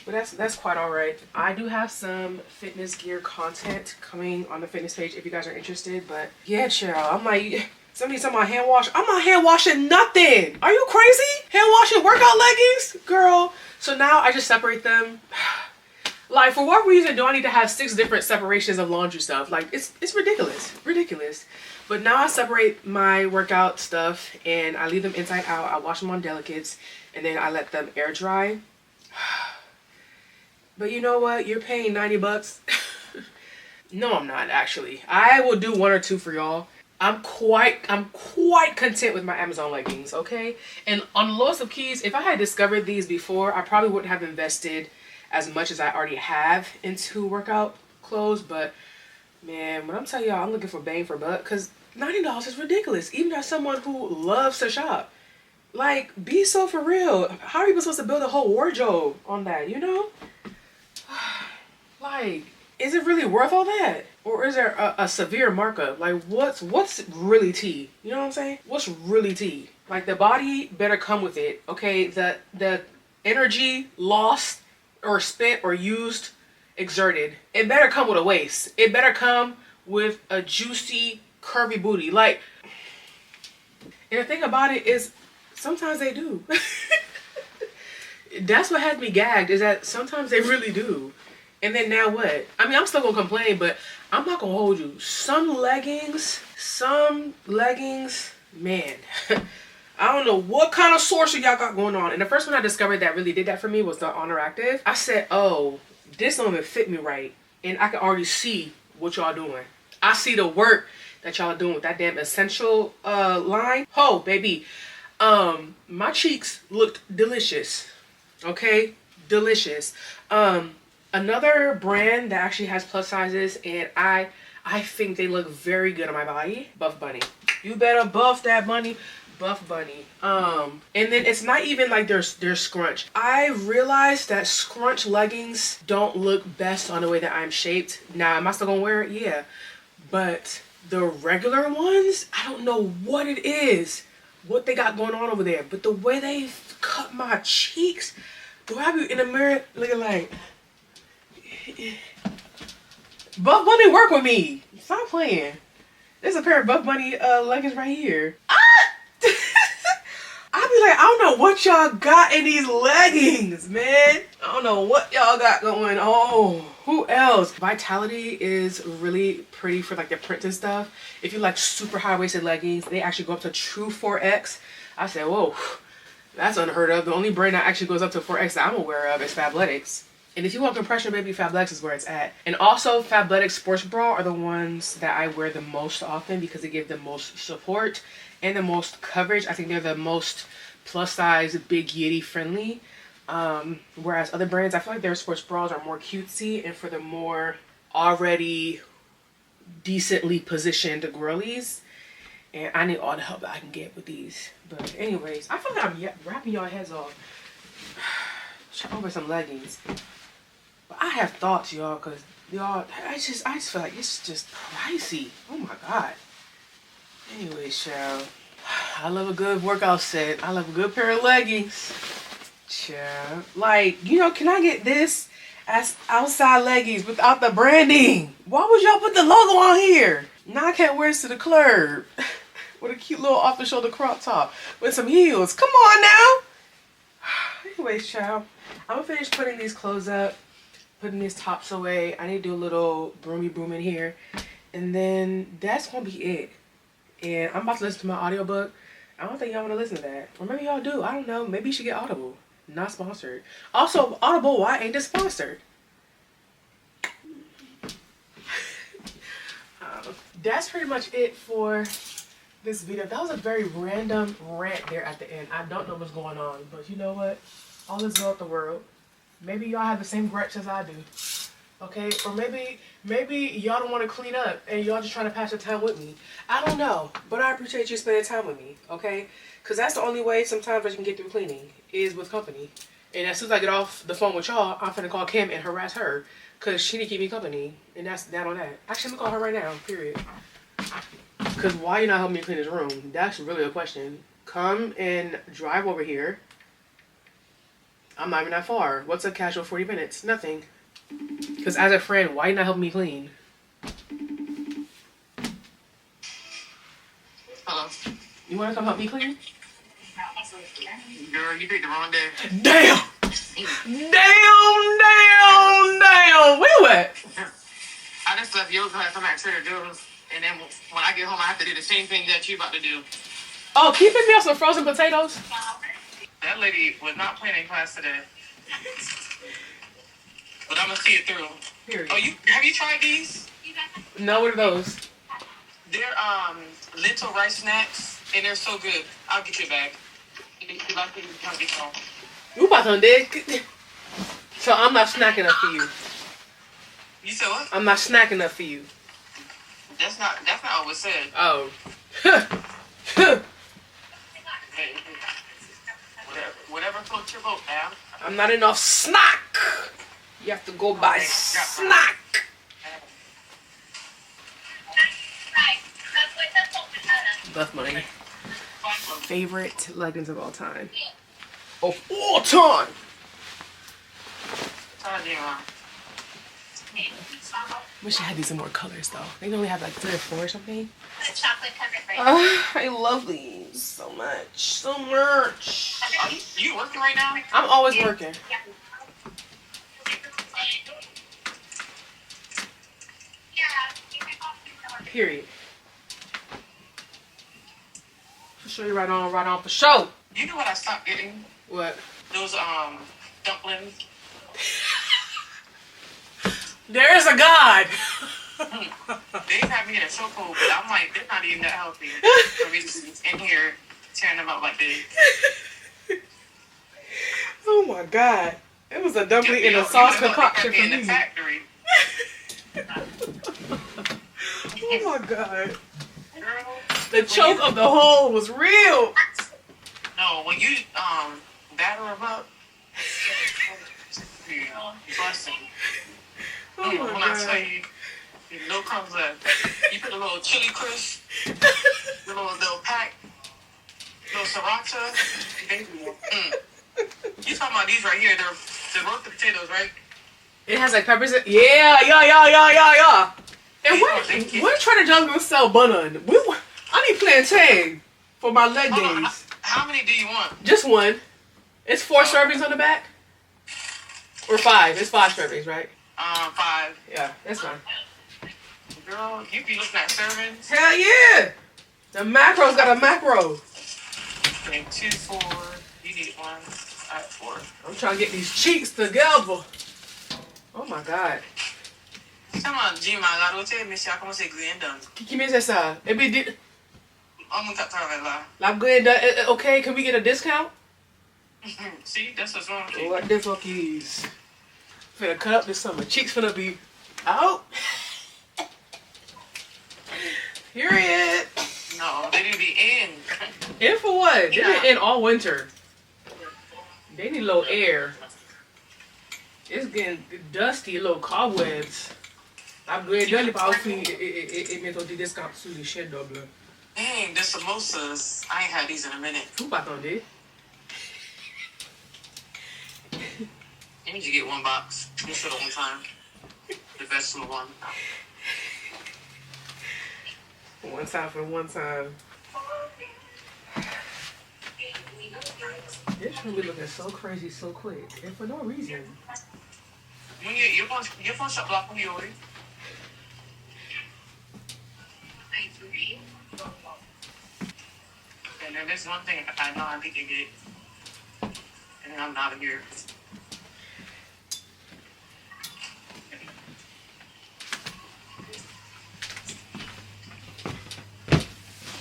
But that's quite all right. I do have some fitness gear content coming on the fitness page if you guys are interested. But yeah, child, I'm like, somebody's talking about hand wash. I'm not hand washing nothing. Are you crazy? Hand washing workout leggings? Girl. So now I just separate them. Like, for what reason do I need to have 6 different separations of laundry stuff? Like, it's ridiculous. Ridiculous. But now I separate my workout stuff and I leave them inside out. I wash them on delicates and then I let them air dry. But you know what? You're paying 90 bucks. No, I'm not actually. I will do 1 or 2 for y'all. I'm quite content with my Amazon leggings, okay? And on the lowest of keys, if I had discovered these before, I probably wouldn't have invested as much as I already have into workout clothes. But man, when I'm telling y'all, I'm looking for bang for buck, because $90 is ridiculous, even as someone who loves to shop. Like, be so for real. How are you supposed to build a whole wardrobe on that, you know? Like, is it really worth all that? Or is there a severe markup? Like, what's really tea? You know what I'm saying? What's really tea? Like, the body better come with it, okay? The energy lost or spent or used, exerted, it better come with a waist. It better come with a juicy, curvy booty. Like, and the thing about it is, sometimes they do. That's what has me gagged, is that sometimes they really do. And then now what? I mean, I'm still gonna complain, but I'm not gonna hold you. Some leggings, man. I don't know what kind of sorcery y'all got going on. And the first one I discovered that really did that for me was the Honor Active. I said, oh, this don't even fit me right. And I can already see what y'all doing. I see the work that y'all are doing with that damn Essential line. Oh, baby. My cheeks looked delicious. Okay? Delicious. Another brand that actually has plus sizes, and I think they look very good on my body. Buff Bunny. You better buff that bunny. Buff Bunny. And then it's not even like they're scrunch. I realized that scrunch leggings don't look best on the way that I'm shaped. Now, am I still gonna wear it? Yeah. But the regular ones, I don't know what it is, what they got going on over there. But the way they cut my cheeks, do I be in the mirror looking like... Buff Bunny work with me. Stop playing. There's a pair of Buff Bunny leggings right here. Ah! I be like, I don't know what y'all got in these leggings, man. I don't know what y'all got going on. Who else? Vitality is really pretty for like the prints and stuff. If you like super high-waisted leggings, they actually go up to true 4X. I said, whoa, that's unheard of. The only brand that actually goes up to 4X that I'm aware of is Fabletics. And if you want compression, baby, Fabletics is where it's at. And also, Fabletics sports bra are the ones that I wear the most often because they give the most support and the most coverage. I think they're the most plus size, big yitty friendly. Whereas other brands, I feel like their sports bras are more cutesy and for the more already decently positioned girlies. And I need all the help that I can get with these. But anyways, I feel like I'm wrapping y'all heads off over some leggings. But I have thoughts, y'all, because y'all, I just feel like it's just pricey. Oh my God. Anyways, child, I love a good workout set. I love a good pair of leggings. Child, like, you know, can I get this as outside leggings without the branding? Why would y'all put the logo on here? Now I can't wear this to the club with a cute little off-the-shoulder crop top with some heels. Come on now. Anyways, child, I'm gonna finish putting these clothes up, putting these tops away. I need to do a little broomy broom in here, and then that's gonna be it. And I'm about to listen to my audiobook. I don't think y'all want to listen to that, or maybe y'all do. I don't know. Maybe you should get Audible. Not sponsored. Also, Audible, why ain't it sponsored? That's pretty much it for this video. That was a very random rant there at the end. I don't know what's going on, but you know what? All is well with the world. Maybe y'all have the same gripes as I do. Okay? Or maybe y'all don't want to clean up and y'all just trying to pass the time with me. I don't know. But I appreciate you spending time with me. Okay? Because that's the only way sometimes that you can get through cleaning is with company. And as soon as I get off the phone with y'all, I'm finna call Kim and harass her. Because she didn't keep me company. And that's that on that. Actually, I'm gonna call her right now. Period. Because why you not helping me clean this room? That's really a question. Come and drive over here. I'm not even that far. What's a casual 40 minutes? Nothing. Because as a friend, why you not helping me clean? Hello. You want to come help me clean? Girl, you picked the wrong day. Damn! Damn! Where you at? I just left yours class. I'm at Trader Joe's. And then when I get home, I have to do the same thing that you about to do. Oh, can you pick me up some frozen potatoes? That lady was not playing in class today. But I'm gonna see it through. Period. Oh, have you tried these? No, what are those? They're lentil rice snacks, and they're so good. I'll get you a bag. You like it, you can get some. You about to dick. So I'm not snacking up for you. You said what? I'm not snacking up for you. That's not what was said. Oh. Hey, whatever floats your boat, man. I'm not enough snack. You have to go buy snack. Buff money. Favorite leggings of all time. Of all time. Wish I had these in more colors though. They only have like 3 or 4 or something. I love these so much. So much. Are you working right now? I'm always working. Period. For sure, you right on for sure. You know what I stopped getting? What? Those dumplings. There is a God. They have me in a chokehold, but I'm like, they're not even that healthy for me to be in here tearing them up like this. Oh my God. It was a dumpling in a sauce concoction for in the me. factory. Oh my God. Girl, The choke of the hole was real. no, when you batter them up, busting. Oh my When I tell God. you, there's no crumbs left. You put a little chili crisp, a little pack, little sriracha, baby. You talking about these right here? They're roasted potatoes, right? It has like peppers in. Yeah. And where Trader Joe's gonna sell bun? I need plantain for my leg Hold on, days. how many do you want? Just one. It's 4 servings on the back. Or 5. It's 5 servings, right? 5. Yeah, that's fine. Girl, you be looking at servings. Hell yeah! The macro's got a macro. Okay, 2, 4. You need 1. I have 4. I'm trying to get these cheeks together. Oh my God. Chama Jima, garote, me siya como se guiendan. Que me diz essa? I'm gonna lá. La good, okay, can we get a discount? See, that's what's wrong with you. What the fuck is? Finna cut up this summer. Cheeks finna be out. Period. No, they need to be in. In for what? Yeah. They've been in all winter. They need a little air. It's getting dusty, little cobwebs. I'm glad done if I was it meant to discount to the shed double. Dang, the samosas. I ain't had these in a minute. Who about on this? You need to get 1 box. Just for the one time. The vegetable one. One time for one time. This should be looking so crazy so quick. And for no reason. When you're going to shop block when you already. And then there's one thing I know I need to get. And then I'm out of here.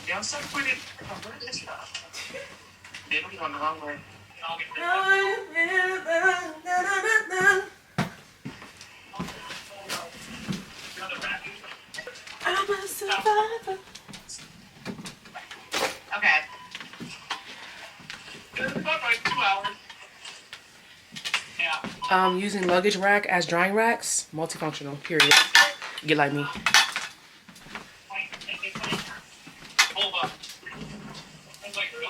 Yeah, I'm so pretty. Where is this stuff? They don't be on the wrong way. I'm a survivor. Okay. It's about like 2 hours. Yeah. Using luggage rack as drying racks, multifunctional, period. Get like me. Hold up. It's like, no.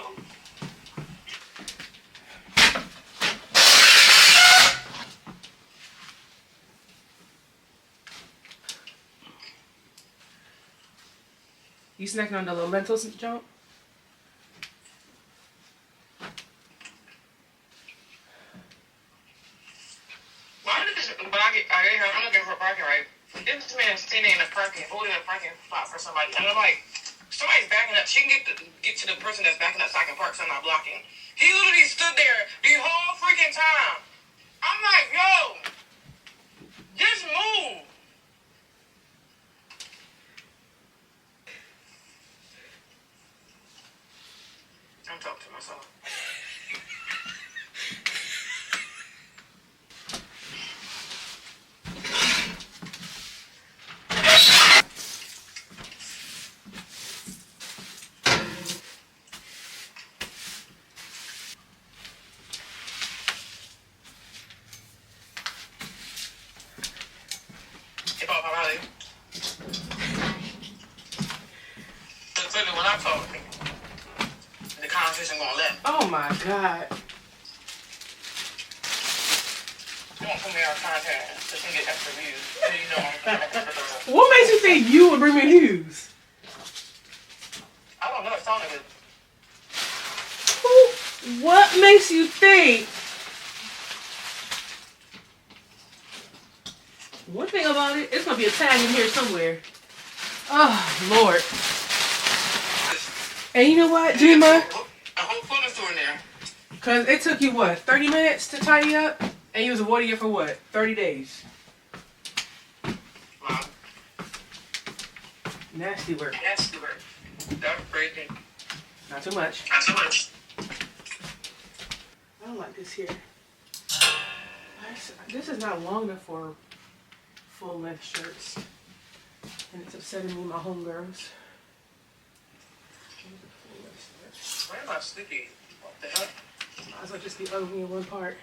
You snacking on the little lentils jump? I'm looking for parking, right? This man standing in the parking, holding a parking spot for somebody. And I'm like, somebody's backing up. She can get to the person that's backing up so I can park so I'm not blocking. He literally stood there the whole freaking time. I'm like, yo, Just move. I'm talking to myself. When I talk, the conversation gonna let. Oh my god. You won't put me on content so you can get extra views. So you know I'm What makes you think you would bring me views? I don't know, it sounded good. What makes you think? One thing about it, it's gonna be a tag in here somewhere. Oh Lord. And you know what, Jemima? A whole clothing store in there. Cause it took you what, 30 minutes to tidy up? And you was avoiding it for what? 30 days. Wow. Nasty work. Nasty work. That's crazy. Not too much. Not so much. I don't like this here. This is not long enough for full length shirts. And it's upsetting me, my homegirls. Why am I sticky? What the heck? Might as well just be ugly in one part.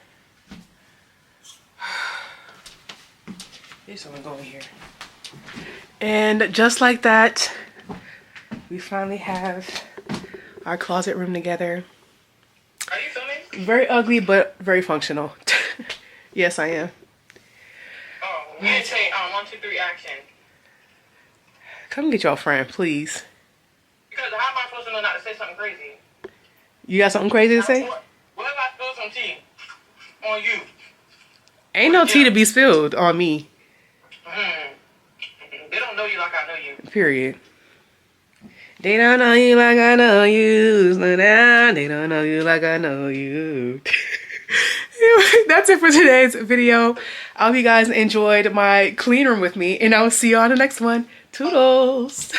There's someone going here. And just like that, we finally have our closet room together. Are you filming? Very ugly, but very functional. Yes, I am. Oh, we didn't say 1, 2, 3 action. Come get your friend, please. Because how am I supposed to know not to say something crazy? You got something crazy to say? What if I spill some tea on you? Ain't no tea to be spilled on me. They don't know you like I know you. Period. They don't know you like I know you. Slow down. They don't know you like I know you. Anyway, that's it for today's video. I hope you guys enjoyed my clean room with me, and I will see you on the next one. Toodles.